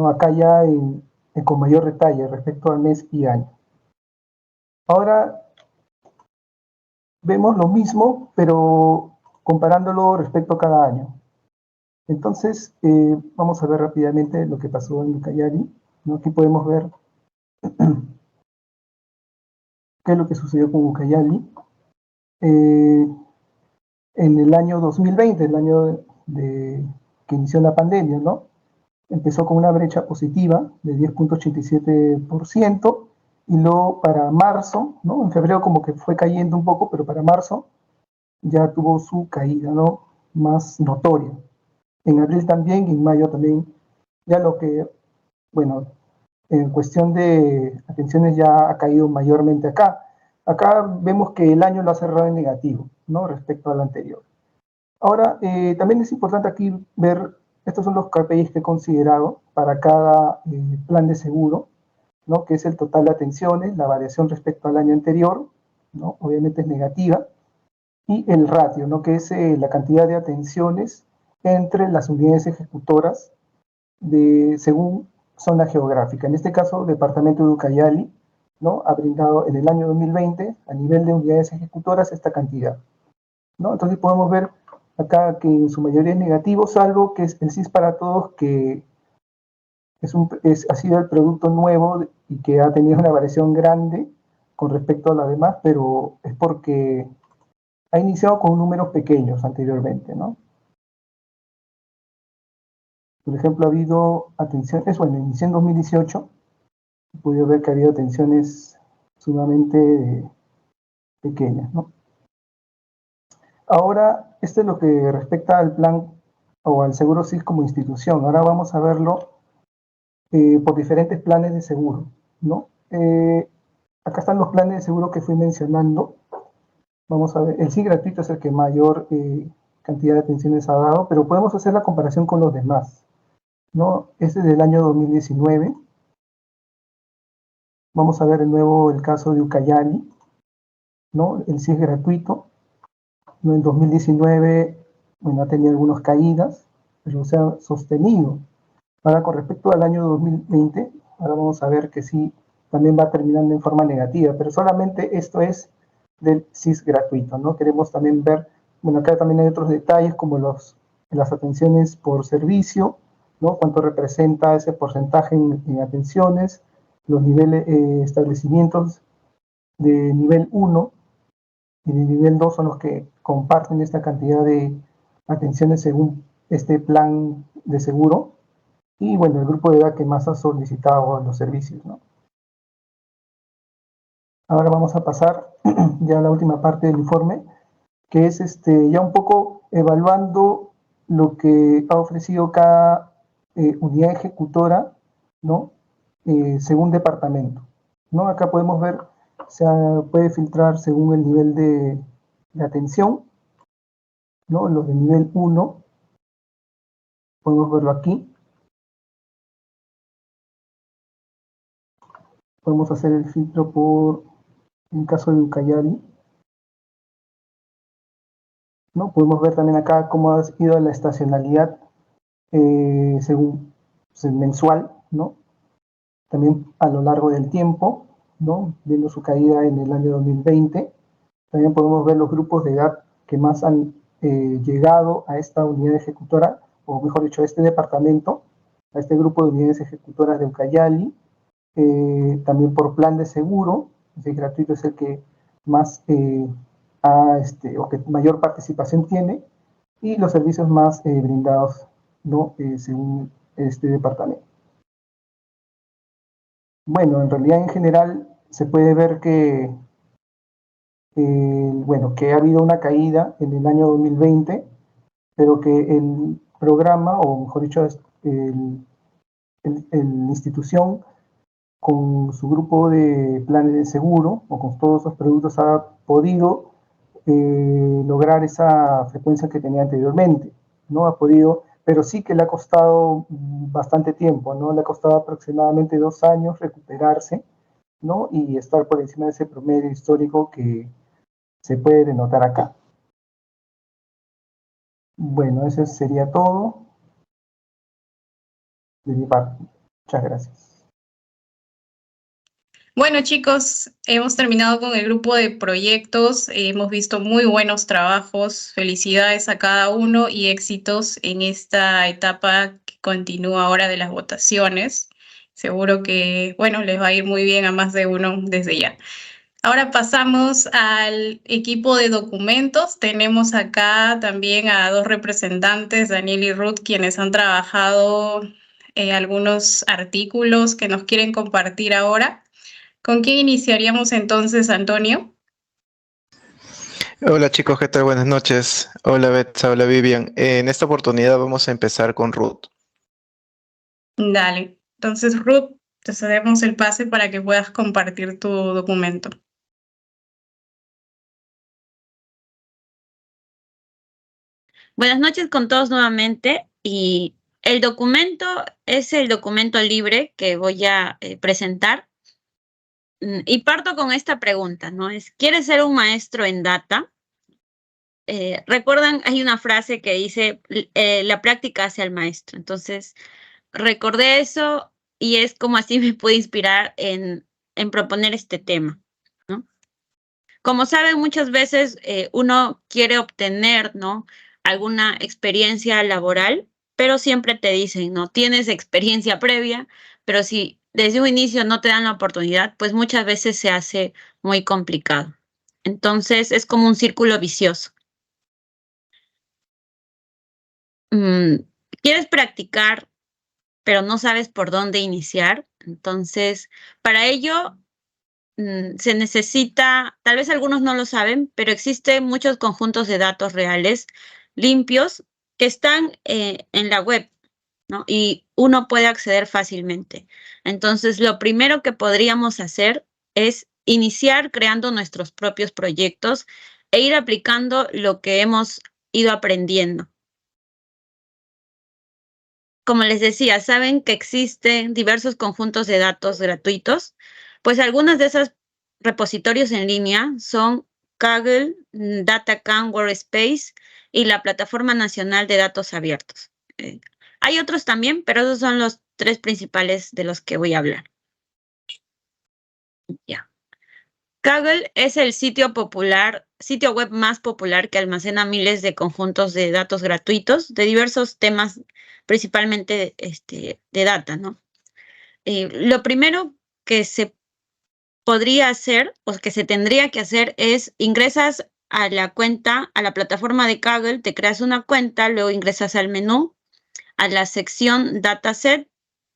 Acá ya con mayor detalle respecto al mes y año. Ahora vemos lo mismo, pero comparándolo respecto a cada año. Entonces, vamos a ver rápidamente lo que pasó en Ucayali, ¿no? Aquí podemos ver qué es lo que sucedió con Ucayali. En el año 2020, el año que inició la pandemia, ¿no? Empezó con una brecha positiva de 10.87%, y luego para marzo, ¿no? En febrero como que fue cayendo un poco, pero para marzo ya tuvo su caída, ¿no? Más notoria. En abril también, y en mayo también, ya lo que, bueno, en cuestión de atenciones ya ha caído mayormente acá. Acá vemos que el año lo ha cerrado en negativo, ¿no? Respecto al anterior. Ahora, también es importante aquí ver, estos son los KPIs que he considerado para cada plan de seguro, ¿no? Que es el total de atenciones, la variación respecto al año anterior, ¿no? Obviamente es negativa, y el ratio, ¿no? Que es la cantidad de atenciones entre las unidades ejecutoras según zona geográfica. En este caso, el departamento de Ucayali, ¿no? Ha brindado en el año 2020 a nivel de unidades ejecutoras esta cantidad, ¿no? Entonces podemos ver acá que en su mayoría es negativo, salvo que es el CIS para Todos, que ha sido el producto nuevo y que ha tenido una variación grande con respecto a las demás, pero es porque ha iniciado con números pequeños anteriormente, ¿no? Por ejemplo, ha habido atenciones, bueno, inició en 2018, he podido ver que ha habido atenciones sumamente pequeñas, ¿no? Ahora, esto es lo que respecta al plan o al seguro CIS como institución. Ahora vamos a verlo por diferentes planes de seguro, ¿no? Acá están los planes de seguro que fui mencionando. Vamos a ver, el CIS gratuito es el que mayor cantidad de atenciones ha dado, pero podemos hacer la comparación con los demás, ¿no? Este es del año 2019. Vamos a ver de nuevo el caso de Ucayali, ¿no? El CIS gratuito, ¿no? En 2019, bueno, ha tenido algunas caídas, pero se ha sostenido. Ahora, con respecto al año 2020, ahora vamos a ver que sí, también va terminando en forma negativa, pero solamente esto es del CIS gratuito, ¿no? Queremos también ver, bueno, acá también hay otros detalles como las atenciones por servicio, ¿no? Cuánto representa ese porcentaje en atenciones, los niveles, establecimientos de nivel 1 y de nivel 2 son los que comparten esta cantidad de atenciones según este plan de seguro. Y bueno, el grupo de edad que más ha solicitado los servicios, ¿no? Ahora vamos a pasar ya a la última parte del informe, que es ya un poco evaluando lo que ha ofrecido cada unidad ejecutora, ¿no? Según departamento, ¿no? Acá podemos ver, se puede filtrar según el nivel de atención, ¿no? Los de nivel 1, podemos verlo aquí. Podemos hacer el filtro por, en caso de Ucayali, ¿no? Podemos ver también acá cómo ha ido la estacionalidad según mensual, ¿no? También a lo largo del tiempo, ¿no? Viendo su caída en el año 2020, También podemos ver los grupos de edad que más han llegado a esta unidad ejecutora, o mejor dicho, a este departamento, a este grupo de unidades ejecutoras de Ucayali. También por plan de seguro, el gratuito es el que más o que mayor participación tiene, y los servicios más brindados, ¿no? Según este departamento. Bueno, en realidad en general se puede ver que, bueno, que ha habido una caída en el año 2020, pero que el programa, o mejor dicho, la institución, con su grupo de planes de seguro o con todos los productos, ha podido lograr esa frecuencia que tenía anteriormente, ¿no? Ha podido, pero sí que le ha costado bastante tiempo, ¿no? Le ha costado aproximadamente 2 años recuperarse, ¿no? Y estar por encima de ese promedio histórico que se puede denotar acá. Bueno, eso sería todo de mi parte. Muchas gracias. Bueno, chicos, hemos terminado con el grupo de proyectos. Hemos visto muy buenos trabajos. Felicidades a cada uno y éxitos en esta etapa que continúa ahora de las votaciones. Seguro que, bueno, les va a ir muy bien a más de uno desde ya. Ahora pasamos al equipo de documentos. Tenemos acá también a 2 representantes, Daniel y Ruth, quienes han trabajado algunos artículos que nos quieren compartir ahora. ¿Con quién iniciaríamos entonces, Antonio? Hola chicos, ¿qué tal? Buenas noches. Hola Betsa, hola Vivian. En esta oportunidad vamos a empezar con Ruth. Dale. Entonces, Ruth, te cedemos el pase para que puedas compartir tu documento. Buenas noches con todos nuevamente, y el documento es el documento libre que voy a presentar. Y parto con esta pregunta, ¿no? ¿Quieres ser un maestro en data? ¿Recuerdan? Hay una frase que dice, la práctica hace al maestro. Entonces, recordé eso y es como así me pude inspirar en proponer este tema, ¿no? Como saben, muchas veces uno quiere obtener, ¿no?, alguna experiencia laboral, pero siempre te dicen, ¿no?, tienes experiencia previa, pero si desde un inicio no te dan la oportunidad, pues muchas veces se hace muy complicado. Entonces, es como un círculo vicioso. ¿Quieres practicar, pero no sabes por dónde iniciar? Entonces, para ello se necesita, tal vez algunos no lo saben, pero existen muchos conjuntos de datos reales limpios que están en la web, ¿no? Y uno puede acceder fácilmente. Entonces, lo primero que podríamos hacer es iniciar creando nuestros propios proyectos e ir aplicando lo que hemos ido aprendiendo. Como les decía, saben que existen diversos conjuntos de datos gratuitos, pues algunos de esos repositorios en línea son Kaggle, DataCamp Workspace y la Plataforma Nacional de Datos Abiertos. Hay otros también, pero esos son los 3 principales de los que voy a hablar. Ya. Kaggle es el sitio web más popular que almacena miles de conjuntos de datos gratuitos de diversos temas, principalmente de data, ¿no? Lo primero que se podría hacer o que se tendría que hacer es ingresas a la cuenta, a la plataforma de Kaggle, te creas una cuenta, luego ingresas al menú, a la sección Dataset,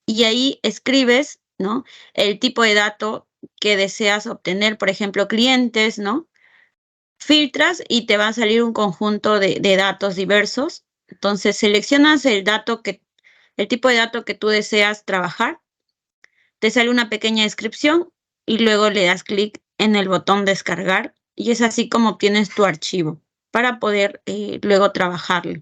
y ahí escribes, ¿no?, el tipo de dato que deseas obtener, por ejemplo, clientes, ¿no? Filtras y te va a salir un conjunto de datos diversos. Entonces seleccionas el tipo de dato que tú deseas trabajar, te sale una pequeña descripción y luego le das clic en el botón descargar y es así como obtienes tu archivo para poder luego trabajarlo.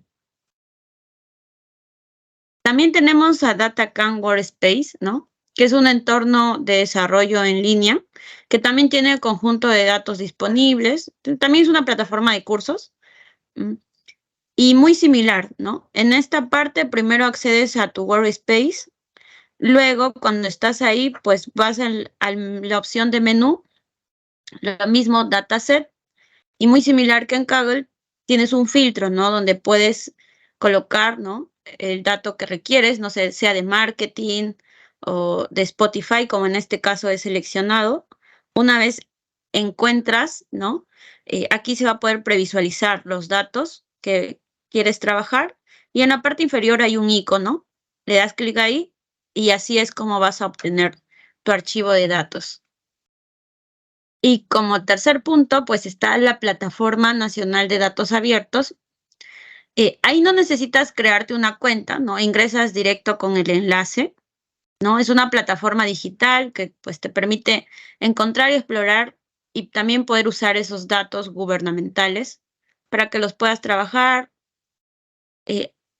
También tenemos a DataCamp Workspace, ¿no?, que es un entorno de desarrollo en línea, que también tiene el conjunto de datos disponibles. También es una plataforma de cursos y muy similar, ¿no? En esta parte primero accedes a tu Workspace, luego cuando estás ahí, pues vas a la opción de menú, lo mismo Dataset, Y muy similar que en Kaggle, tienes un filtro, ¿no? Donde puedes colocar, ¿no? El dato que requieres, no sé, sea de marketing o de Spotify, como en este caso he seleccionado. Una vez encuentras, ¿no? Aquí se va a poder previsualizar los datos que quieres trabajar y en la parte inferior hay un icono. Le das clic ahí y así es como vas a obtener tu archivo de datos. Y como tercer punto, pues está la Plataforma Nacional de Datos Abiertos. Ahí no necesitas crearte una cuenta, ¿no? Ingresas directo con el enlace, ¿no? Es una plataforma digital que pues te permite encontrar y explorar y también poder usar esos datos gubernamentales para que los puedas trabajar.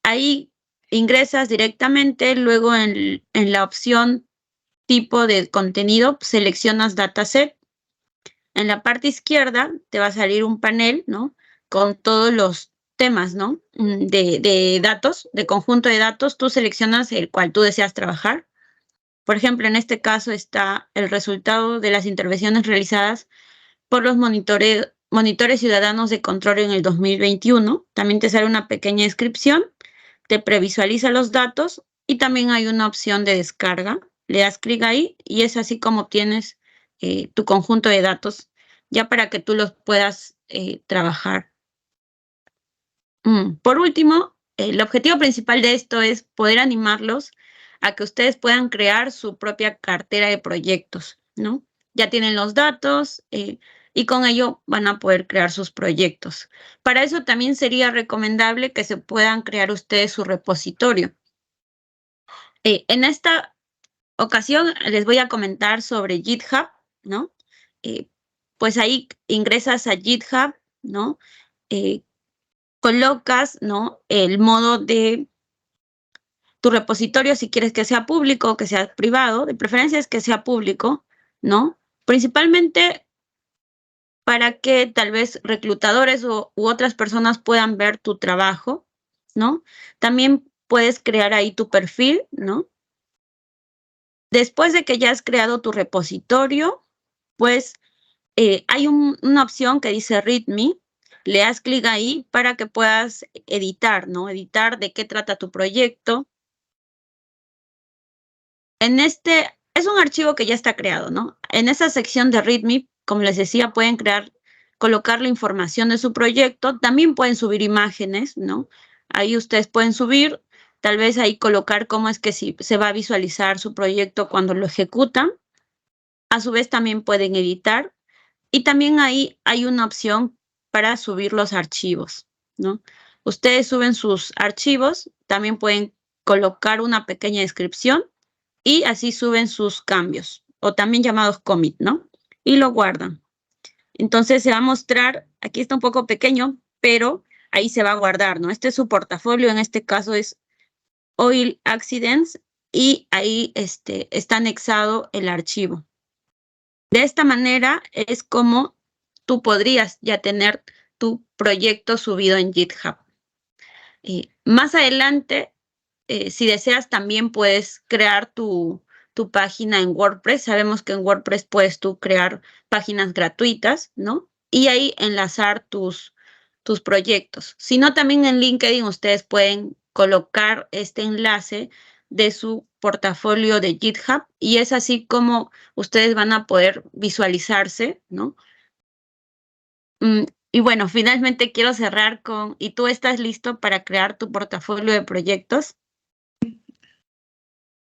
Ahí ingresas directamente, luego en la opción tipo de contenido seleccionas dataset. En la parte izquierda te va a salir un panel, ¿no? Con todos los temas, ¿no? De datos, de conjunto de datos. Tú seleccionas el cual tú deseas trabajar. Por ejemplo, en este caso está el resultado de las intervenciones realizadas por los monitores ciudadanos de control en el 2021. También te sale una pequeña descripción, te previsualiza los datos y también hay una opción de descarga. Le das clic ahí y es así como obtienes tu conjunto de datos ya para que tú los puedas trabajar. Por último, el objetivo principal de esto es poder animarlos a que ustedes puedan crear su propia cartera de proyectos, ¿no? Ya tienen los datos y con ello van a poder crear sus proyectos. Para eso también sería recomendable que se puedan crear ustedes su repositorio. En esta ocasión les voy a comentar sobre GitHub, ¿no? Pues ahí ingresas a GitHub, ¿no? Colocas, ¿no? El modo de tu repositorio, si quieres que sea público o que sea privado, de preferencia es que sea público, ¿no? Principalmente para que tal vez reclutadores u otras personas puedan ver tu trabajo, ¿no? También puedes crear ahí tu perfil, ¿no? Después de que ya has creado tu repositorio, pues hay una opción que dice README. Le das clic ahí para que puedas editar, ¿no? Editar de qué trata tu proyecto. Es un archivo que ya está creado, ¿no? En esa sección de README, como les decía, pueden colocar la información de su proyecto. También pueden subir imágenes, ¿no? Ahí ustedes pueden subir, tal vez ahí colocar cómo es que se va a visualizar su proyecto cuando lo ejecutan. A su vez también pueden editar. Y también ahí hay una opción para subir los archivos, ¿no? Ustedes suben sus archivos, también pueden colocar una pequeña descripción y así suben sus cambios, o también llamados commit, ¿no? Y lo guardan. Entonces se va a mostrar, aquí está un poco pequeño, pero ahí se va a guardar, ¿no? Este es su portafolio, en este caso es Oil Accidents, y ahí está anexado el archivo. De esta manera es como tú podrías ya tener tu proyecto subido en GitHub. Más adelante, si deseas, también puedes crear tu página en WordPress. Sabemos que en WordPress puedes tú crear páginas gratuitas, ¿no? Y ahí enlazar tus proyectos. Si no, también en LinkedIn ustedes pueden colocar este enlace de su portafolio de GitHub y es así como ustedes van a poder visualizarse, ¿no? Y bueno, finalmente quiero cerrar con, ¿y tú estás listo para crear tu portafolio de proyectos?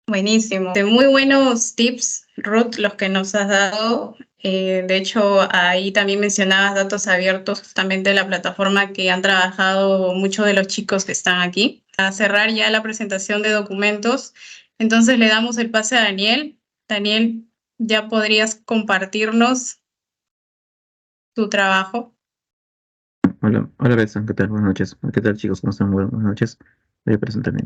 Buenísimo. De muy buenos tips, Ruth, los que nos has dado. De hecho, ahí también mencionabas datos abiertos justamente de la plataforma que han trabajado muchos de los chicos que están aquí. A cerrar ya la presentación de documentos, entonces le damos el pase a Daniel. Daniel, ¿ya podrías compartirnos tu trabajo? Hola, hola Betsan, ¿qué tal? Buenas noches. ¿Qué tal chicos? ¿Cómo están? Buenas noches. Voy a presentarme.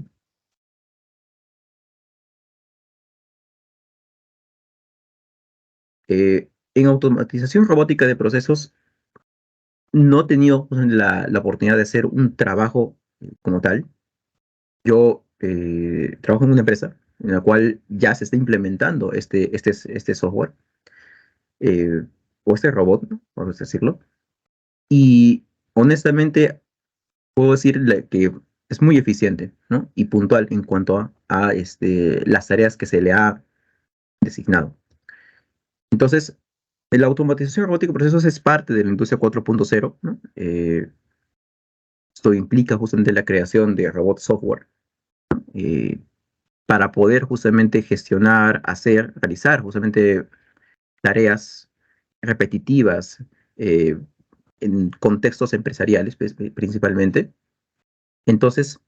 En automatización robótica de procesos no he tenido pues, la oportunidad de hacer un trabajo como tal. Yo trabajo en una empresa en la cual ya se está implementando este software o este robot, ¿no? Por así decirlo. Y honestamente puedo decir que es muy eficiente, ¿no? Y puntual en cuanto a las tareas que se le ha designado. Entonces, la automatización robótica de procesos es parte de la industria 4.0, ¿no? Esto implica justamente la creación de robot software para poder justamente gestionar, realizar justamente tareas repetitivas en contextos empresariales pues, principalmente. Entonces,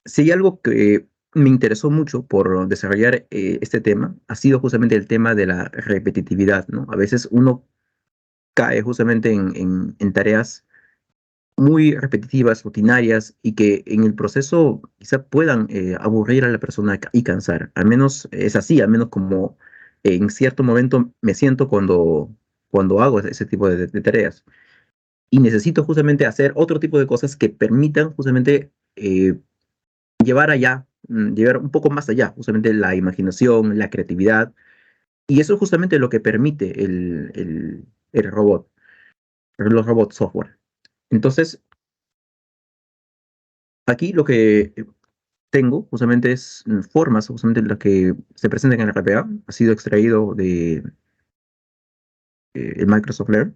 si hay algo que me interesó mucho por desarrollar este tema, ha sido justamente el tema de la repetitividad, ¿no? A veces uno cae justamente en tareas muy repetitivas, rutinarias, y que en el proceso quizá puedan aburrir a la persona y cansar. Al menos es así, al menos como en cierto momento me siento cuando hago ese tipo de tareas. Y necesito justamente hacer otro tipo de cosas que permitan justamente llevar un poco más allá, justamente la imaginación, la creatividad. Y eso es justamente lo que permite el robot, los robots software. Entonces, aquí lo que tengo justamente es formas, justamente las que se presentan en el RPA, ha sido extraído de el Microsoft Learn.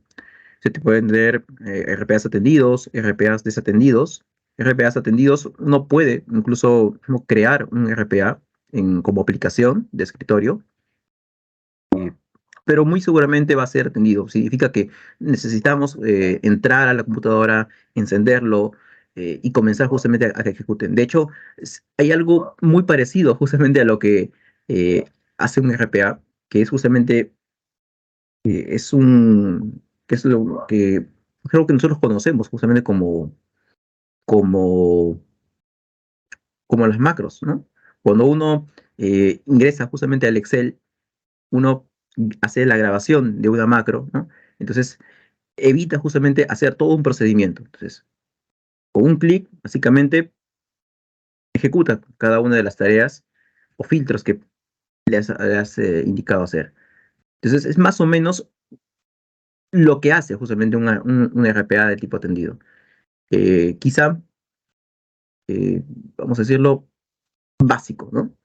Se te pueden ver RPAs atendidos, RPAs desatendidos. RPAs atendidos, uno puede incluso crear un RPA como aplicación de escritorio, pero muy seguramente va a ser atendido. Significa que necesitamos entrar a la computadora, encenderlo y comenzar justamente a que ejecuten. De hecho, hay algo muy parecido justamente a lo que hace un RPA, que es justamente, que es lo que creo que nosotros conocemos justamente como, como las macros, ¿no? Cuando uno ingresa justamente al Excel, uno hace la grabación de una macro, ¿no? Entonces, evita justamente hacer todo un procedimiento. Entonces, con un clic, básicamente, ejecuta cada una de las tareas o filtros que le has indicado hacer. Entonces, es más o menos lo que hace justamente un RPA de tipo atendido. Quizá, vamos a decirlo, básico, ¿no?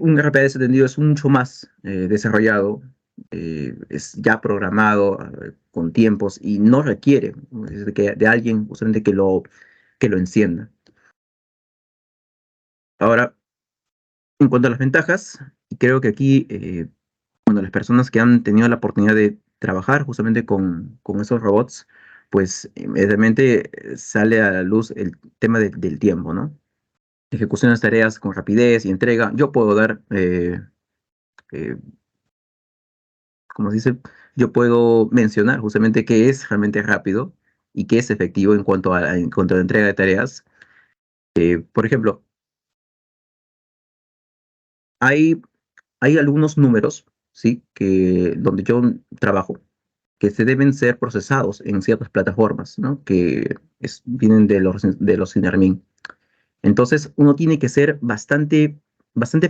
Un RPA desatendido es mucho más desarrollado, es ya programado con tiempos y no requiere, ¿no?, de alguien justamente que lo encienda. Ahora, en cuanto a las ventajas, creo que aquí, bueno, las personas que han tenido la oportunidad de trabajar justamente con esos robots, pues inmediatamente sale a la luz el tema del tiempo, ¿no? Ejecución de las tareas con rapidez y entrega. Yo puedo dar eh, como se dice, yo puedo mencionar justamente qué es realmente rápido y qué es efectivo en cuanto a la entrega de tareas. Por ejemplo, hay, hay algunos números, ¿sí?, donde yo trabajo, que se deben ser procesados en ciertas plataformas, ¿no?, que vienen de los Sinarmin. Entonces, uno tiene que ser bastante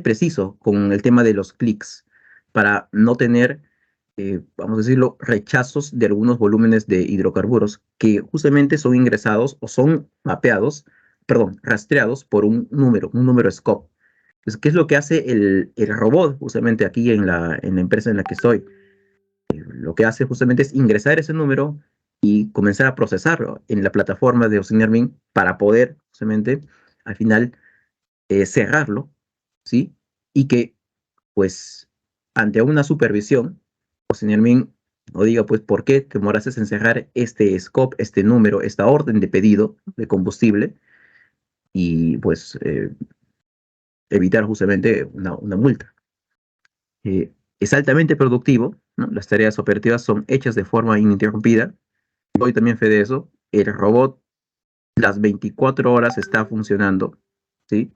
preciso con el tema de los clics para no tener, vamos a decirlo, rechazos de algunos volúmenes de hidrocarburos que justamente son ingresados o son mapeados, perdón, rastreados por un número scope. Entonces, ¿qué es lo que hace el robot justamente aquí en la empresa en la que estoy? Lo que hace justamente es ingresar ese número y comenzar a procesarlo en la plataforma de Ocinermin para poder justamente al final cerrarlo, ¿sí? Y que, pues, ante una supervisión, Ocinermin no diga, pues, ¿por qué te demoraste en cerrar este scope, este número, esta orden de pedido de combustible? Y, pues, evitar justamente una multa. Es altamente productivo, ¿no? Las tareas operativas son hechas de forma ininterrumpida. Doy también fe de eso. El robot las 24 horas está funcionando, ¿sí?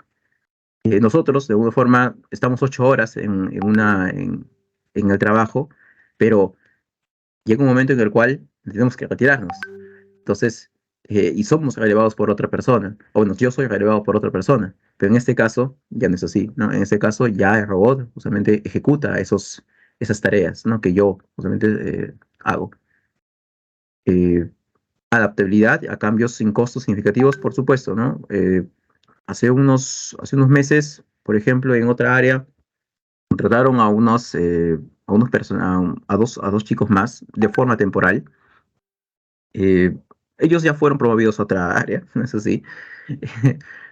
Nosotros, de alguna forma, estamos 8 horas en el trabajo, pero llega un momento en el cual tenemos que retirarnos. Entonces, y somos relevados por otra persona. O bueno, yo soy relevado por otra persona. Pero en este caso, ya no es así, ¿no? En este caso, ya el robot justamente ejecuta esas tareas, ¿no?, que yo justamente hago. adaptabilidad a cambios sin costos significativos, por supuesto, ¿no? Hace unos meses, por ejemplo, en otra área, contrataron a dos chicos más de forma temporal. Ellos ya fueron promovidos a otra área, eso sí,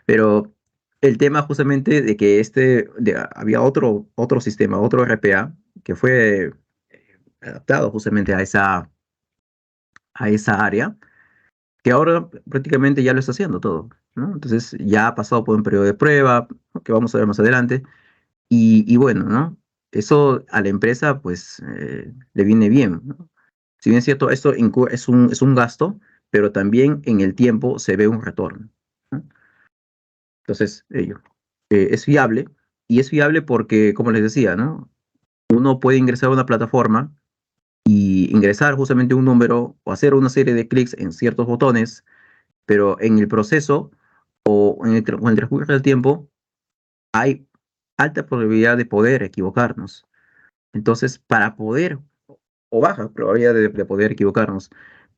pero el tema justamente de que había otro sistema, otro RPA, que fue adaptado justamente a esa área, que ahora prácticamente ya lo está haciendo todo, ¿no? Entonces ya ha pasado por un periodo de prueba, ¿no? Que vamos a ver más adelante, y bueno, ¿no? Eso a la empresa pues le viene bien, ¿no? Si bien es cierto, esto es un gasto, pero también en el tiempo se ve un retorno, ¿no? Entonces, es fiable, y es fiable porque, como les decía, ¿no? Uno puede ingresar a una plataforma y ingresar justamente un número o hacer una serie de clics en ciertos botones, pero en el proceso o en el transcurso del tiempo hay alta probabilidad de poder equivocarnos. Entonces, para poder, o baja probabilidad de poder equivocarnos,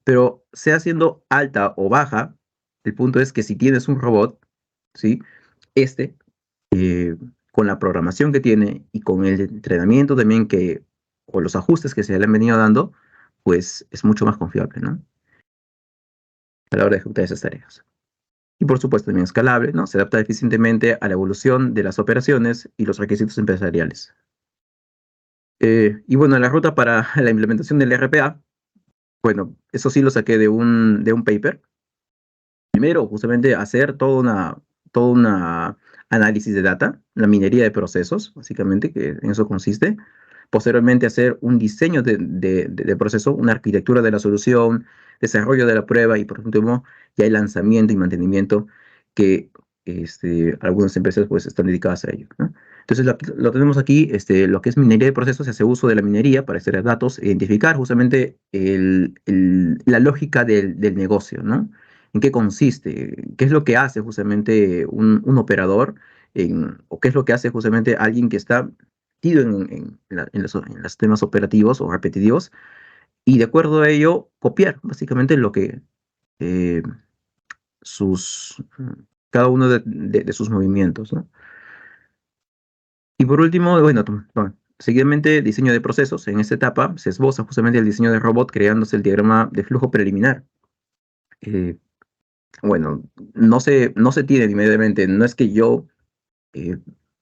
pero sea siendo alta o baja, el punto es que si tienes un robot, ¿sí? Este, con la programación que tiene y con el entrenamiento también o los ajustes que se le han venido dando, pues es mucho más confiable, ¿no? A la hora de ejecutar esas tareas. Y por supuesto también escalable, ¿no? Se adapta eficientemente a la evolución de las operaciones y los requisitos empresariales. Y bueno, la ruta para la implementación del RPA, bueno, eso sí lo saqué de un paper. Primero, justamente hacer todo una análisis de data, la minería de procesos, básicamente, que en eso consiste. Posteriormente, hacer un diseño de proceso, una arquitectura de la solución, desarrollo de la prueba y, por último, ya el lanzamiento y mantenimiento que algunas empresas pues están dedicadas a ello, ¿no? Entonces, lo tenemos aquí, lo que es minería de procesos, se hace uso de la minería para extraer datos e identificar justamente la lógica del negocio, ¿no? ¿En qué consiste? ¿Qué es lo que hace justamente un operador? ¿O qué es lo que hace justamente alguien que está metido en los temas operativos o repetitivos? Y de acuerdo a ello, copiar básicamente lo que eh, cada uno de sus movimientos, ¿no? Y por último, bueno, seguidamente diseño de procesos. En esta etapa se esboza justamente el diseño de robot creándose el diagrama de flujo preliminar. Bueno, no se tiene inmediatamente, no es que yo eh,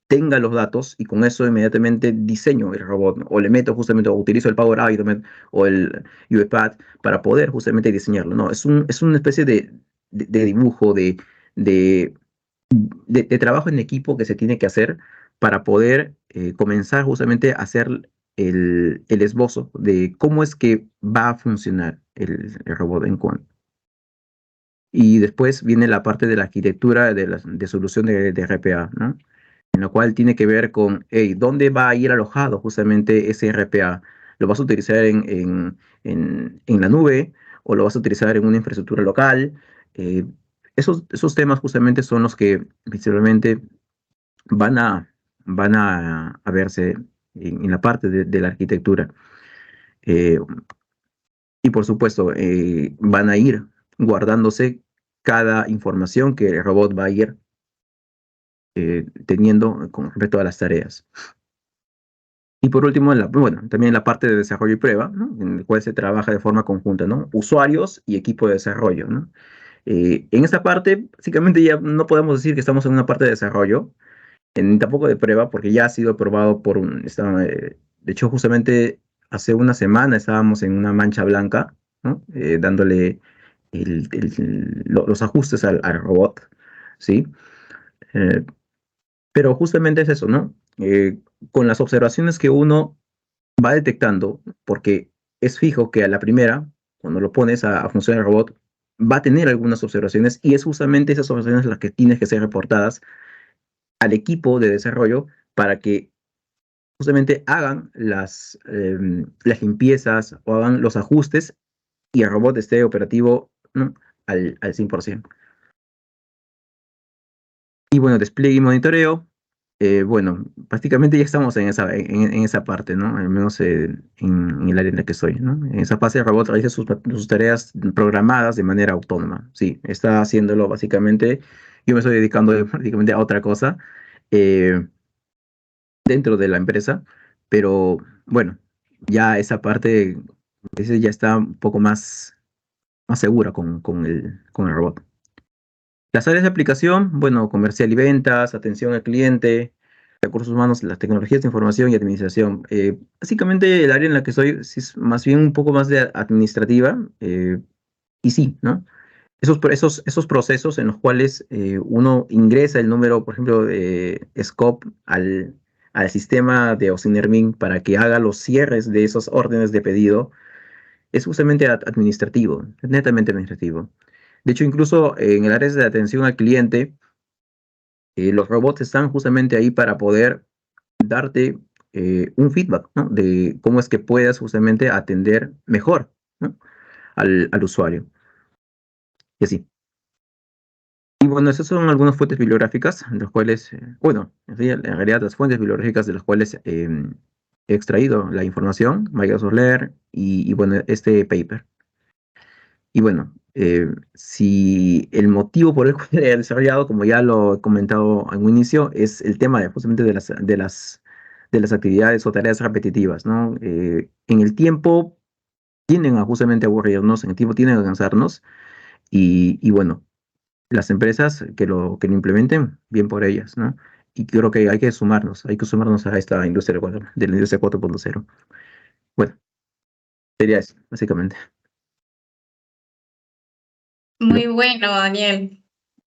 tenga los datos y con eso inmediatamente diseño el robot, ¿no? O le meto justamente, o utilizo el Power Automate o el UiPath para poder justamente diseñarlo. No, es una especie de dibujo, de, de trabajo en equipo que se tiene que hacer para poder comenzar justamente a hacer el esbozo de cómo es que va a funcionar el robot en cuanto. Y después viene la parte de la arquitectura de solución de RPA, ¿no? En la cual tiene que ver con, hey, ¿dónde va a ir alojado justamente ese RPA? ¿Lo vas a utilizar en la nube o lo vas a utilizar en una infraestructura local? Esos temas justamente son los que principalmente van a verse en la parte de la arquitectura. Eh, y por supuesto, van a ir guardándose cada información que el robot va a ir teniendo con respecto a las tareas. Y por último, bueno, también la parte de desarrollo y prueba, ¿no? En el cual se trabaja de forma conjunta, ¿no? Usuarios y equipo de desarrollo, ¿no? En esta parte, básicamente ya no podemos decir que estamos en una parte de desarrollo, tampoco de prueba, porque ya ha sido aprobado de hecho, justamente hace una semana estábamos en una mancha blanca, ¿no? Dándole los ajustes al robot, ¿sí? Eh, pero justamente es eso, ¿no? Con las observaciones que uno va detectando, porque es fijo que a la primera, cuando lo pones a funcionar el robot, va a tener algunas observaciones y es justamente esas observaciones las que tienes que ser reportadas al equipo de desarrollo para que justamente hagan las limpiezas o hagan los ajustes y el robot esté operativo, ¿no? al 100%. Y bueno, despliegue y monitoreo. bueno, prácticamente ya estamos en esa parte, ¿no? Al menos en el área en la que estoy, ¿no? En esa fase el robot realiza sus tareas programadas de manera autónoma. Sí, está haciéndolo básicamente. Yo me estoy dedicando prácticamente a otra cosa dentro de la empresa, pero bueno, ya esa parte ya está un poco más segura con el robot. Las áreas de aplicación, bueno, comercial y ventas, atención al cliente, recursos humanos, las tecnologías de información y administración. Básicamente el área en la que soy sí es más bien un poco más de administrativa, y sí, ¿no? Esos procesos en los cuales uno ingresa el número, por ejemplo, de scope al sistema de Ocinermin para que haga los cierres de esos órdenes de pedido, es justamente administrativo, netamente administrativo. De hecho, incluso en el área de atención al cliente, los robots están justamente ahí para poder darte un feedback, ¿no? De cómo es que puedas justamente atender mejor, ¿no? al usuario. Y así. Y bueno, esas son algunas fuentes bibliográficas, de las cuales, bueno, en realidad las fuentes bibliográficas de las cuales he extraído la información, Microsoft Learn y bueno, este paper. Y bueno, si el motivo por el cual he desarrollado, como ya lo he comentado en un inicio, es el tema justamente de las actividades o tareas repetitivas, ¿no? En el tiempo tienden a justamente aburrirnos, en el tiempo tienden a cansarnos, y bueno, las empresas que lo implementen, bien por ellas, ¿no? Y creo que hay que sumarnos a esta industria de la industria 4.0. Bueno, sería eso, básicamente. Muy bueno, Daniel.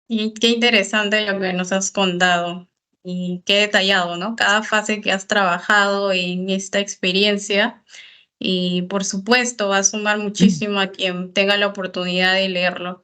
Y qué interesante lo que nos has contado y qué detallado, ¿no? Cada fase que has trabajado en esta experiencia y por supuesto va a sumar muchísimo a quien tenga la oportunidad de leerlo.